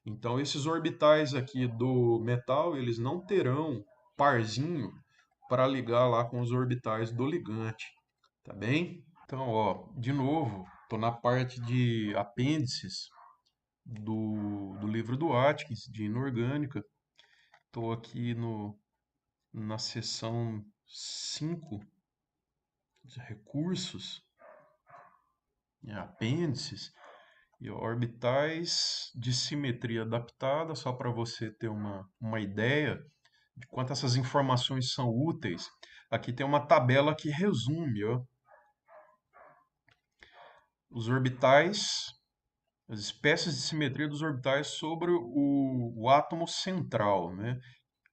Então, esses orbitais aqui do metal, eles não terão parzinho para ligar lá com os orbitais do ligante, tá bem? Então, ó, de novo, Estou na parte de apêndices do livro do Atkins, de inorgânica. Estou aqui na seção 5 de recursos, apêndices e orbitais de simetria adaptada, só para você ter uma ideia de quanto essas informações são úteis. Aqui tem uma tabela que resume, ó, os orbitais, as espécies de simetria dos orbitais sobre o átomo central, né?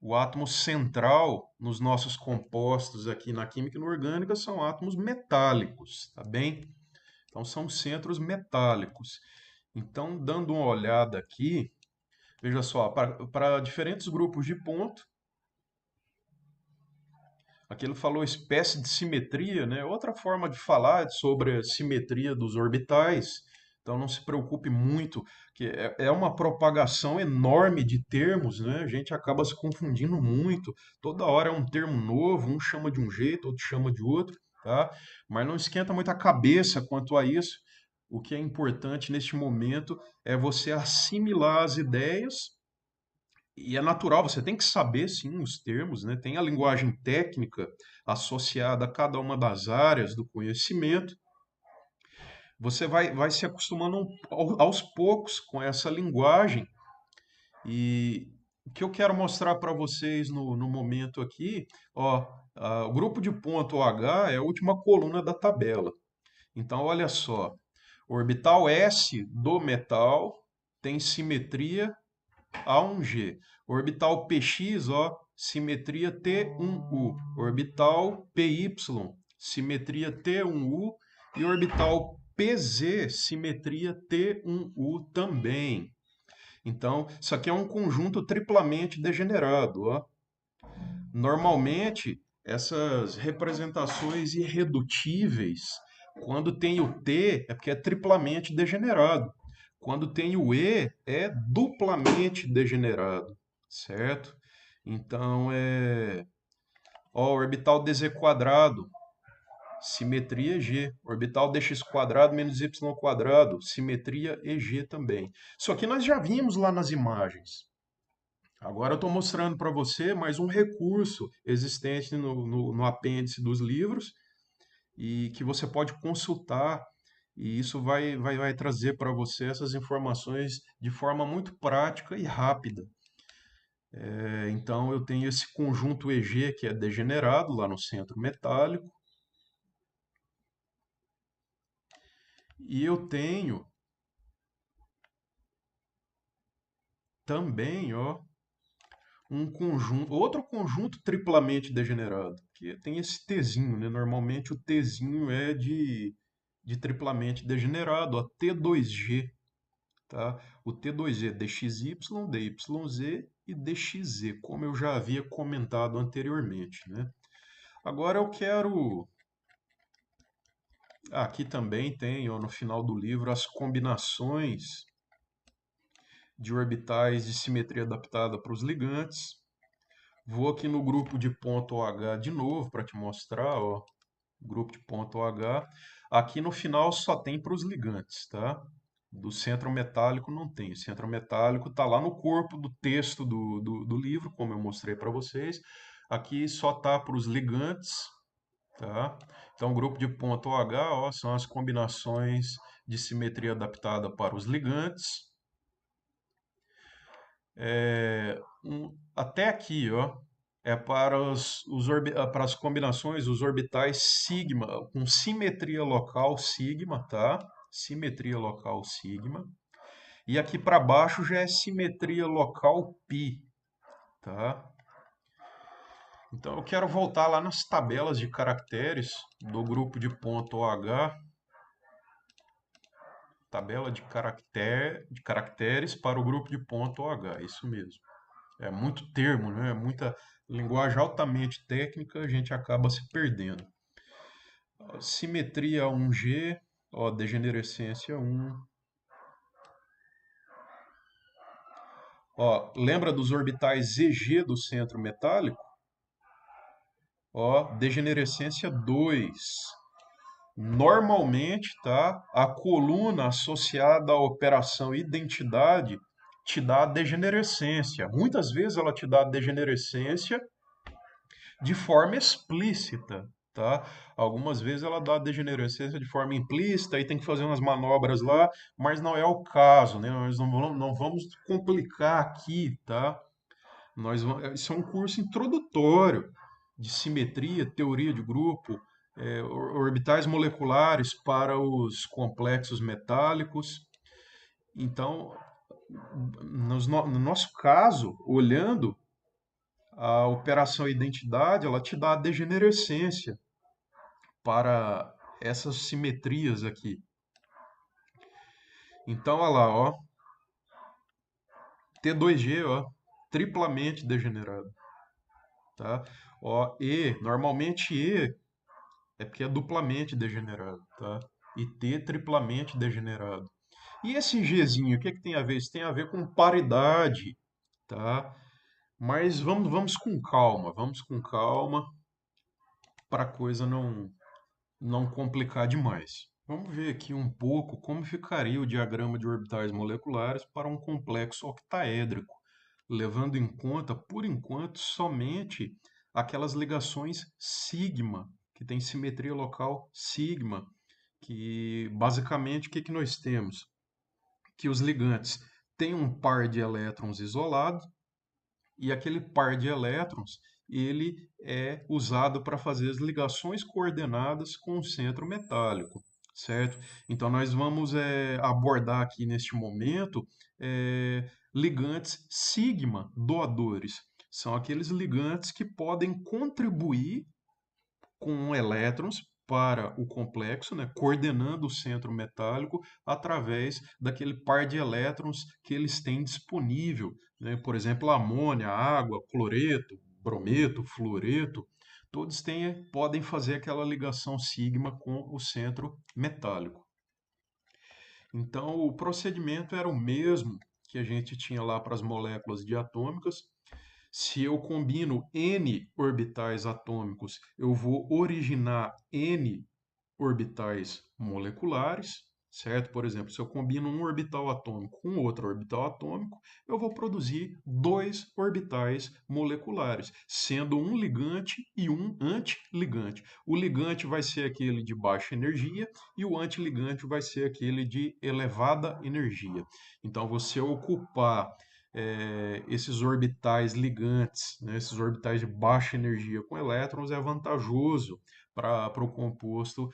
O átomo central nos nossos compostos aqui na química inorgânica são átomos metálicos, tá bem? Então são centros metálicos. Então, dando uma olhada aqui, veja só, para diferentes grupos de ponto, aqui ele falou espécie de simetria, né? Outra forma de falar sobre a simetria dos orbitais. Então não se preocupe muito, que é uma propagação enorme de termos, né? A gente acaba se confundindo muito. Toda hora é um termo novo, um chama de um jeito, outro chama de outro, tá? Mas não esquenta muito a cabeça quanto a isso. O que é importante neste momento é você assimilar as ideias e é natural, você tem que saber sim os termos, né? Tem a linguagem técnica associada a cada uma das áreas do conhecimento. Você vai se acostumando aos poucos com essa linguagem. E o que eu quero mostrar para vocês no momento aqui, ó, o grupo de ponto H é a última coluna da tabela. Então, olha só, o orbital S do metal tem simetria A1G. Orbital PX, ó, simetria T1U. Orbital PY, simetria T1U. E orbital PZ, simetria T1U também. Então, isso aqui é um conjunto triplamente degenerado, ó. Normalmente, essas representações irredutíveis, quando tem o T, é porque é triplamente degenerado. Quando tem o E, é duplamente degenerado, certo? Então, ó, orbital dz quadrado, simetria G. Orbital dx quadrado menos y quadrado, simetria EG também. Isso aqui nós já vimos lá nas imagens. Agora eu estou mostrando para você mais um recurso existente no apêndice dos livros e que você pode consultar, e isso vai trazer para você essas informações de forma muito prática e rápida. Então eu tenho esse conjunto EG que é degenerado lá no centro metálico, e eu tenho também, ó, um conjunto, outro conjunto triplamente degenerado, que tem esse Tzinho, né? Normalmente o Tzinho é de triplamente degenerado, a T2G, tá? O T2G DXY, DYZ e DXZ, como eu já havia comentado anteriormente, né? Agora eu quero... Aqui também tem, ó, no final do livro, as combinações de orbitais de simetria adaptada para os ligantes. Vou aqui no grupo de ponto OH de novo para te mostrar, ó, grupo de ponto OH. Aqui no final só tem para os ligantes, tá? Do centro metálico não tem. O centro metálico está lá no corpo do texto do livro, como eu mostrei para vocês. Aqui só está para os ligantes, tá? Então, o grupo de ponto OH, ó, são as combinações de simetria adaptada para os ligantes. Até aqui, ó, é para para as combinações, os orbitais sigma, com simetria local sigma, tá? Simetria local sigma. E aqui para baixo já é simetria local π, tá? Então eu quero voltar lá nas tabelas de caracteres do grupo de ponto OH, tabela de caracteres para o grupo de ponto OH, isso mesmo. É muito termo, né? É muita linguagem altamente técnica, a gente acaba se perdendo. Simetria 1G, ó, degenerescência 1. Ó, lembra dos orbitais EG do centro metálico? Ó, degenerescência 2. Normalmente, tá, a coluna associada à operação identidade te dá a degenerescência. Muitas vezes ela te dá a degenerescência de forma explícita, tá? Algumas vezes ela dá a degenerescência de forma implícita e tem que fazer umas manobras lá, mas não é o caso, né? Nós não vamos complicar aqui, tá? Isso é um curso introdutório de simetria, teoria de grupo, orbitais moleculares para os complexos metálicos. Então, no nosso caso, olhando a operação identidade, ela te dá a degenerescência para essas simetrias aqui. Então, olha lá, ó, T2G, ó, triplamente degenerado, tá? Ó, normalmente E é porque é duplamente degenerado, tá? E T triplamente degenerado. E esse Gzinho, o que que tem a ver? Isso tem a ver com paridade, tá? Mas vamos com calma, para a coisa não complicar demais. Vamos ver aqui um pouco como ficaria o diagrama de orbitais moleculares para um complexo octaédrico, levando em conta, por enquanto, somente aquelas ligações sigma, que tem simetria local sigma, que basicamente o que, que nós temos? Que os ligantes têm um par de elétrons isolado, e aquele par de elétrons ele é usado para fazer as ligações coordenadas com o centro metálico, certo? Então nós vamos abordar aqui neste momento ligantes sigma doadores. São aqueles ligantes que podem contribuir com elétrons para o complexo, né, coordenando o centro metálico através daquele par de elétrons que eles têm disponível, né? Por exemplo, amônia, água, cloreto, brometo, fluoreto, todos podem fazer aquela ligação sigma com o centro metálico. Então, o procedimento era o mesmo que a gente tinha lá para as moléculas diatômicas. Se eu combino N orbitais atômicos, eu vou originar N orbitais moleculares, certo? Por exemplo, se eu combino um orbital atômico com outro orbital atômico, eu vou produzir dois orbitais moleculares, sendo um ligante e um antiligante. O ligante vai ser aquele de baixa energia e o antiligante vai ser aquele de elevada energia. Então, você ocupar esses orbitais ligantes, né, esses orbitais de baixa energia com elétrons é vantajoso para o composto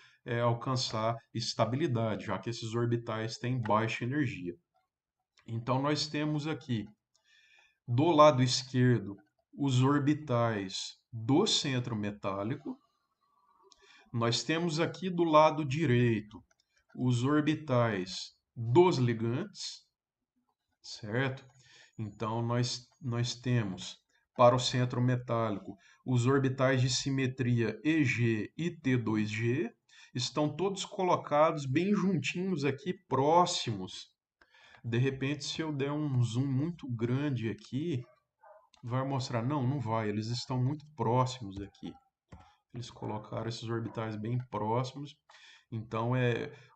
alcançar estabilidade, já que esses orbitais têm baixa energia. Então, nós temos aqui, do lado esquerdo, os orbitais do centro metálico. Nós temos aqui do lado direito os orbitais dos ligantes, certo? Então, nós temos para o centro metálico os orbitais de simetria EG e T2G, estão todos colocados bem juntinhos aqui, próximos. De repente, se eu der um zoom muito grande aqui, vai mostrar. Não, não vai, eles estão muito próximos aqui. Eles colocaram esses orbitais bem próximos. Então,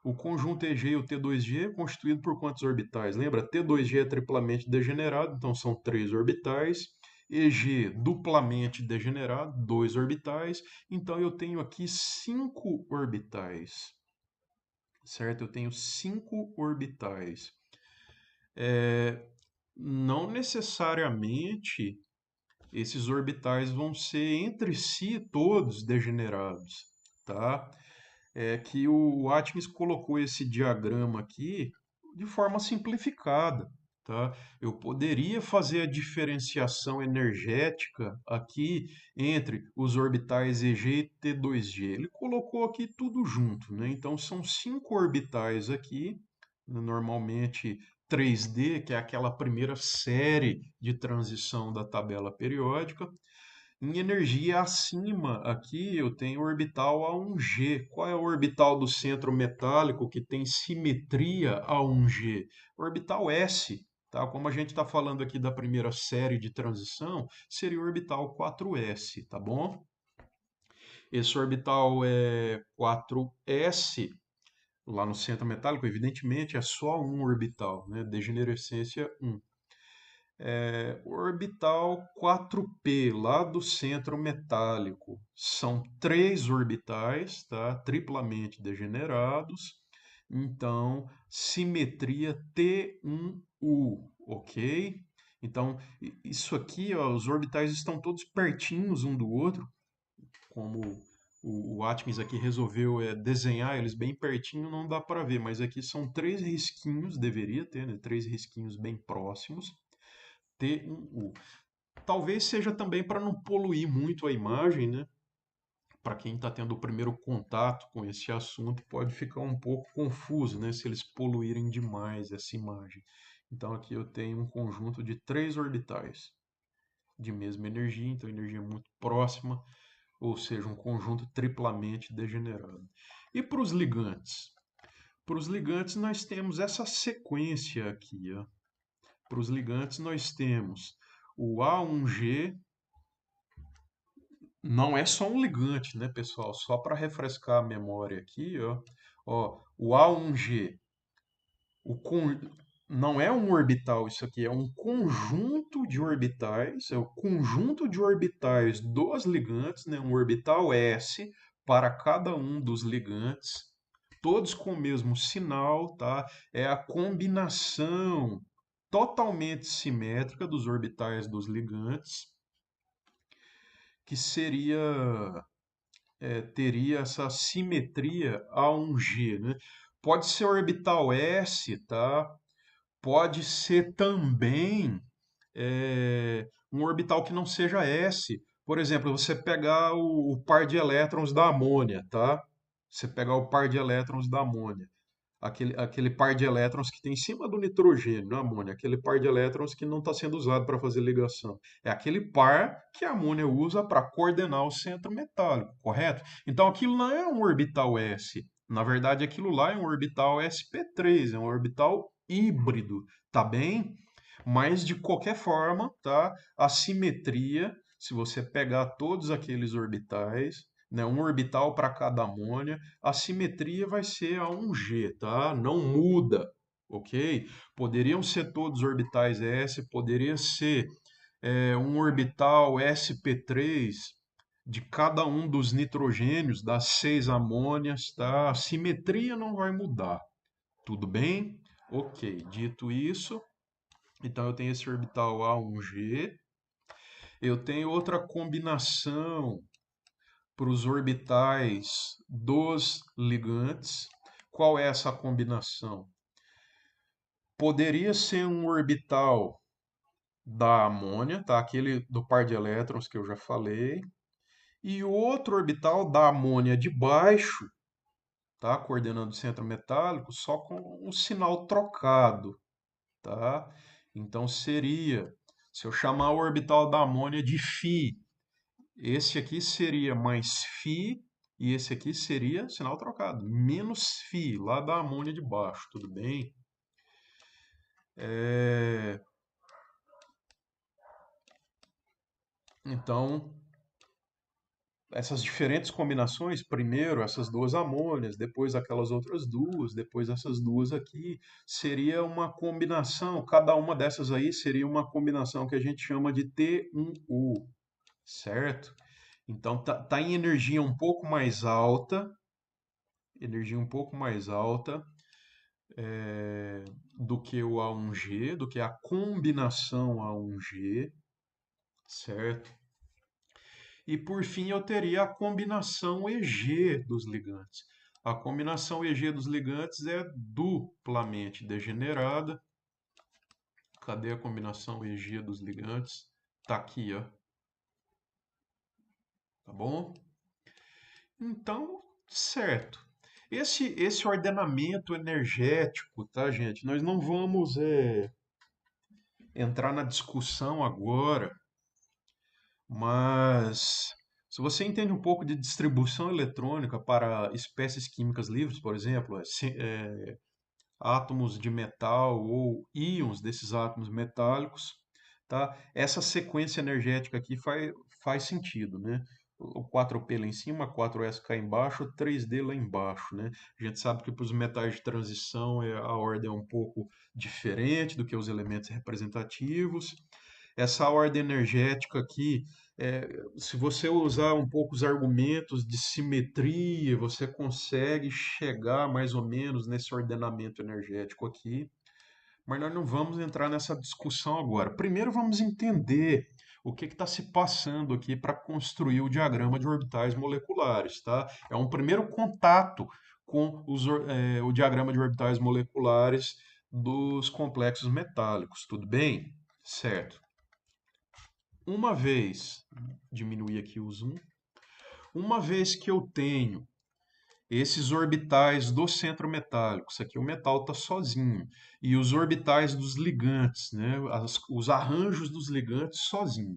o conjunto EG e o T2G é constituído por quantos orbitais? Lembra? T2G é triplamente degenerado, então são três orbitais. EG duplamente degenerado, dois orbitais. Então, eu tenho aqui cinco orbitais, certo? Eu tenho cinco orbitais. Não necessariamente esses orbitais vão ser entre si todos degenerados, tá? É que o Atkins colocou esse diagrama aqui de forma simplificada, tá? Eu poderia fazer a diferenciação energética aqui entre os orbitais EG e T2G. Ele colocou aqui tudo junto, né? Então são cinco orbitais aqui, normalmente 3D, que é aquela primeira série de transição da tabela periódica. Em energia acima, aqui eu tenho o orbital A1G. Qual é o orbital do centro metálico que tem simetria A1G? Orbital S. Tá? Como a gente está falando aqui da primeira série de transição, seria o orbital 4S, tá bom? Esse orbital é 4s, lá no centro metálico, evidentemente, é só um orbital, né? Degenerescência 1. O orbital 4p, lá do centro metálico, são três orbitais, tá? Triplamente degenerados. Então, simetria T1U, ok? Então, isso aqui, ó, os orbitais estão todos pertinhos um do outro, como o Atkins aqui resolveu desenhar eles bem pertinho, não dá para ver, mas aqui são três risquinhos, deveria ter, né? Três risquinhos bem próximos. T1U. Talvez seja também para não poluir muito a imagem, né? Para quem está tendo o primeiro contato com esse assunto, pode ficar um pouco confuso, né? Se eles poluírem demais essa imagem. Então aqui eu tenho um conjunto de três orbitais de mesma energia, então energia muito próxima, ou seja, um conjunto triplamente degenerado. E para os ligantes? Para os ligantes nós temos essa sequência aqui, ó. Para os ligantes nós temos o A1G, não é só um ligante, né, pessoal? Só para refrescar a memória aqui, ó, o A1G, o con... não é um orbital isso aqui, é um conjunto de orbitais, é o conjunto de orbitais dos ligantes, né, um orbital S para cada um dos ligantes, todos com o mesmo sinal, tá? É a combinação totalmente simétrica dos orbitais dos ligantes, que teria essa simetria A1G, né? Pode ser orbital S, tá? Pode ser também um orbital que não seja S. Por exemplo, você pegar o par de elétrons da amônia, tá? Você pegar o par de elétrons da amônia. Aquele par de elétrons que tem em cima do nitrogênio, na amônia, aquele par de elétrons que não está sendo usado para fazer ligação. É aquele par que a amônia usa para coordenar o centro metálico, correto? Então aquilo não é um orbital S. Na verdade, aquilo lá é um orbital sp3, é um orbital híbrido, tá bem? Mas de qualquer forma, tá? A simetria, se você pegar todos aqueles orbitais, né, um orbital para cada amônia, a simetria vai ser a 1G, tá? Não muda, ok? Poderiam ser todos orbitais S, poderia ser um orbital sp3 de cada um dos nitrogênios, das seis amônias, tá? A simetria não vai mudar, tudo bem? Ok, dito isso, então eu tenho esse orbital A1G, eu tenho outra combinação para os orbitais dos ligantes. Qual é essa combinação? Poderia ser um orbital da amônia, tá? Aquele do par de elétrons que eu já falei, e outro orbital da amônia de baixo, tá? Coordenando o centro metálico, só com um sinal trocado, tá? Então seria, se eu chamar o orbital da amônia de Φ, esse aqui seria mais Φ e esse aqui seria sinal trocado, menos Φ, lá da amônia de baixo, tudo bem? Então, essas diferentes combinações, primeiro essas duas amônias, depois aquelas outras duas, depois essas duas aqui, seria uma combinação, cada uma dessas aí seria uma combinação que a gente chama de T1U, certo? Então tá em energia um pouco mais alta do que o A1G, do que a combinação A1G, certo? E por fim eu teria a combinação EG dos ligantes. A combinação EG dos ligantes é duplamente degenerada. Cadê a combinação EG dos ligantes? Tá aqui, ó. Tá bom? Então, certo. Esse ordenamento energético, tá, gente? Nós não vamos entrar na discussão agora, mas se você entende um pouco de distribuição eletrônica para espécies químicas livres, por exemplo, átomos de metal ou íons desses átomos metálicos, tá? Essa sequência energética aqui faz sentido, né? o 4p lá em cima, 4s cá embaixo, 3d lá embaixo, né? A gente sabe que para os metais de transição a ordem é um pouco diferente do que os elementos representativos. Essa ordem energética aqui, se você usar um pouco os argumentos de simetria, você consegue chegar mais ou menos nesse ordenamento energético aqui. Mas nós não vamos entrar nessa discussão agora. Primeiro vamos entender o que está se passando aqui para construir o diagrama de orbitais moleculares, tá? É um primeiro contato com o diagrama de orbitais moleculares dos complexos metálicos, tudo bem? Certo. Uma vez, diminuir aqui o zoom, uma vez que eu tenho esses orbitais do centro metálico, isso aqui o metal está sozinho, e os orbitais dos ligantes, né, os arranjos dos ligantes sozinho.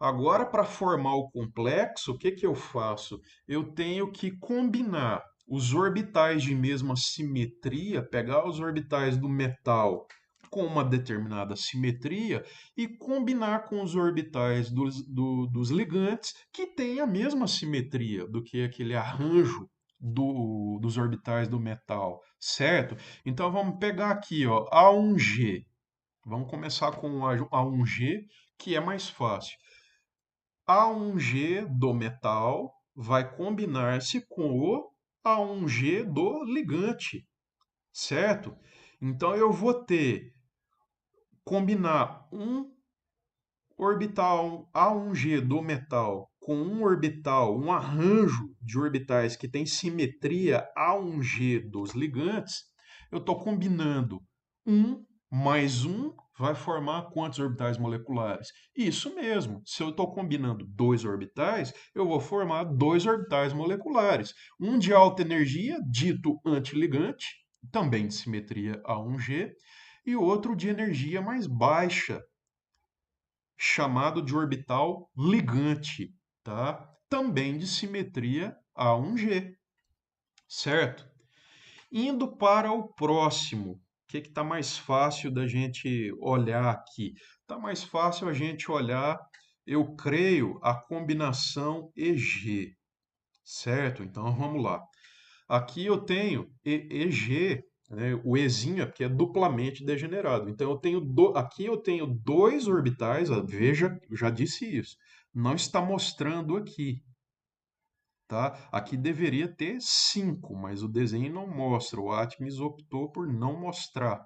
Agora, para formar o complexo, o que que eu faço? Eu tenho que combinar os orbitais de mesma simetria, pegar os orbitais do metal com uma determinada simetria e combinar com os orbitais dos ligantes que têm a mesma simetria do que aquele arranjo dos orbitais do metal, certo? Então vamos pegar aqui, ó, A1G. Vamos começar com A1G, que é mais fácil. A1G do metal vai combinar-se com o A1G do ligante, certo? Então eu vou ter combinar um orbital A1G do metal com um orbital, um arranjo de orbitais que tem simetria A1G dos ligantes, eu estou combinando um mais um vai formar quantos orbitais moleculares? Isso mesmo, se eu estou combinando dois orbitais, eu vou formar dois orbitais moleculares. Um de alta energia, dito antiligante, também de simetria A1G, e outro de energia mais baixa, chamado de orbital ligante, tá? Também de simetria A1G, certo? Indo para o próximo, o que está mais fácil da gente olhar aqui? Está mais fácil a gente olhar, eu creio, a combinação EG, certo? Então vamos lá. Aqui eu tenho EG, né, o Ezinho é porque é duplamente degenerado. Então aqui eu tenho dois orbitais, ó, veja, eu já disse isso. Não está mostrando aqui, tá? Aqui deveria ter 5, mas o desenho não mostra. O Atmis optou por não mostrar.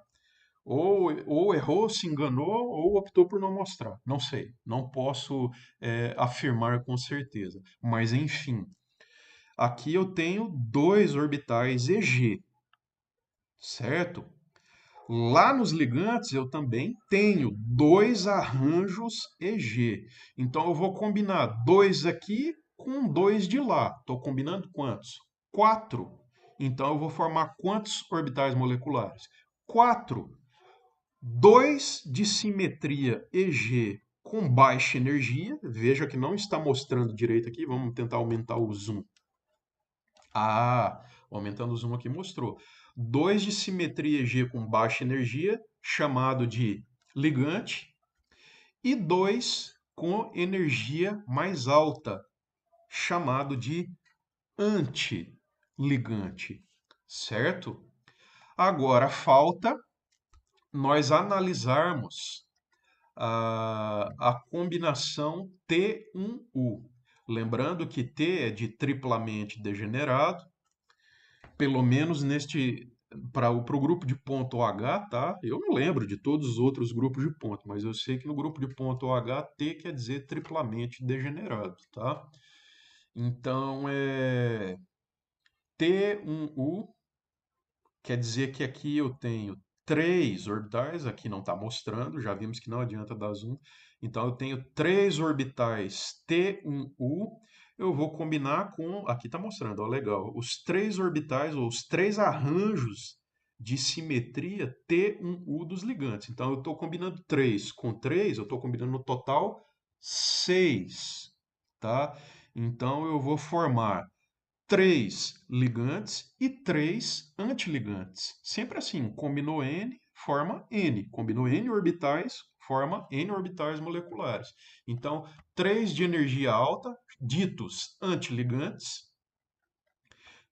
Ou errou, se enganou, ou optou por não mostrar. Não sei, não posso afirmar com certeza. Mas enfim, aqui eu tenho dois orbitais EG, certo? Lá nos ligantes eu também tenho dois arranjos EG. Então eu vou combinar dois aqui com dois de lá. Estou combinando quantos? Quatro. Então eu vou formar quantos orbitais moleculares? Quatro. Dois de simetria EG com baixa energia. Veja que não está mostrando direito aqui. Vamos tentar aumentar o zoom. Ah, aumentando o zoom aqui mostrou. Dois de simetria G com baixa energia, chamado de ligante, e dois com energia mais alta, chamado de antiligante, certo? Agora falta nós analisarmos a combinação T1U. Lembrando que T é de triplamente degenerado, pelo menos para o grupo de ponto OH, tá? Eu não lembro de todos os outros grupos de ponto, mas eu sei que no grupo de ponto OH T quer dizer triplamente degenerado, tá? Então T1U quer dizer que aqui eu tenho três orbitais, aqui não está mostrando, já vimos que não adianta dar zoom. Então eu tenho três orbitais T1U, eu vou combinar com, aqui está mostrando, ó, legal, os três orbitais, ou os três arranjos de simetria T1U dos ligantes. Então eu estou combinando 3 com 3, eu estou combinando no total 6, tá? Então eu vou formar três ligantes e três antiligantes. Sempre assim, combinou N, forma N. Combinou N orbitais, forma N orbitais moleculares. Então, 3 de energia alta, ditos antiligantes,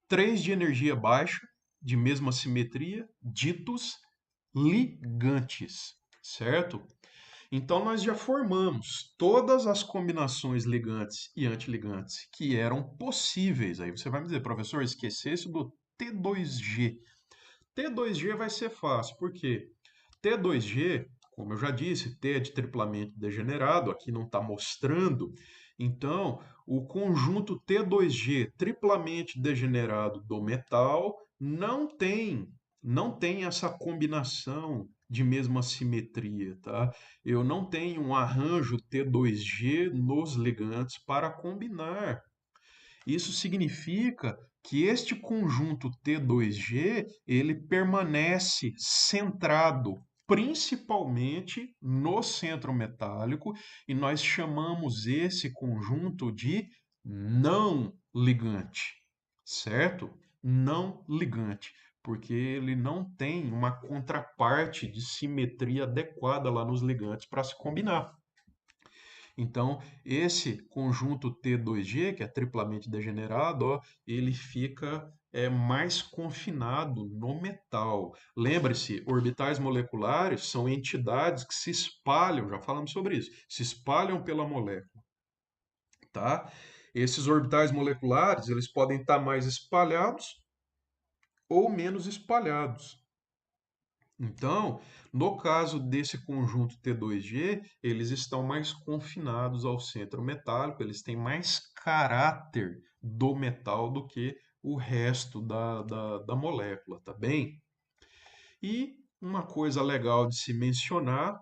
3 de energia baixa, de mesma simetria, ditos ligantes, certo? Então, nós já formamos todas as combinações ligantes e antiligantes que eram possíveis. Aí você vai me dizer, professor, esquecesse do T2G. T2G vai ser fácil, por quê? T2G, como eu já disse, T é de triplamento degenerado, aqui não está mostrando. Então, o conjunto T2G triplamente degenerado do metal não tem essa combinação de mesma simetria, tá? Eu não tenho um arranjo T2G nos ligantes para combinar. Isso significa que este conjunto T2G ele permanece centrado principalmente no centro metálico e nós chamamos esse conjunto de não ligante, certo? Não ligante, porque ele não tem uma contraparte de simetria adequada lá nos ligantes para se combinar. Então, esse conjunto T2G, que é triplamente degenerado, ó, ele fica mais confinado no metal. Lembre-se, orbitais moleculares são entidades que se espalham, já falamos sobre isso, se espalham pela molécula, tá? Esses orbitais moleculares, eles podem estar mais espalhados ou menos espalhados. Então, no caso desse conjunto T2G, eles estão mais confinados ao centro metálico, eles têm mais caráter do metal do que o resto da molécula, tá bem? E uma coisa legal de se mencionar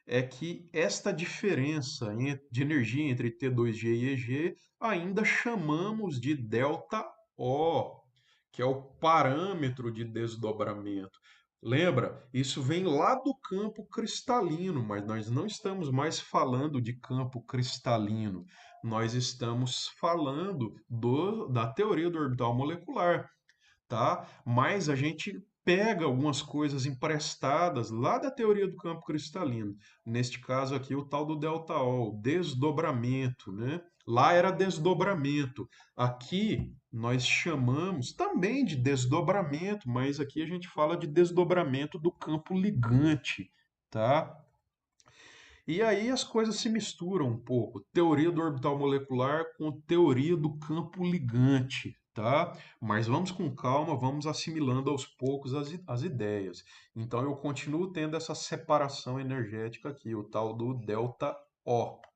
é que esta diferença de energia entre T2G e EG ainda chamamos de ΔO, que é o parâmetro de desdobramento. Lembra? Isso vem lá do campo cristalino, mas nós não estamos mais falando de campo cristalino. Nós estamos falando da teoria do orbital molecular, tá? Mas a gente pega algumas coisas emprestadas lá da teoria do campo cristalino. Neste caso aqui, o tal do delta-O, desdobramento, né? Lá era desdobramento. Aqui nós chamamos também de desdobramento, mas aqui a gente fala de desdobramento do campo ligante, tá? E aí as coisas se misturam um pouco. Teoria do orbital molecular com teoria do campo ligante, tá? Mas vamos com calma, vamos assimilando aos poucos as ideias. Então eu continuo tendo essa separação energética aqui, o tal do delta O.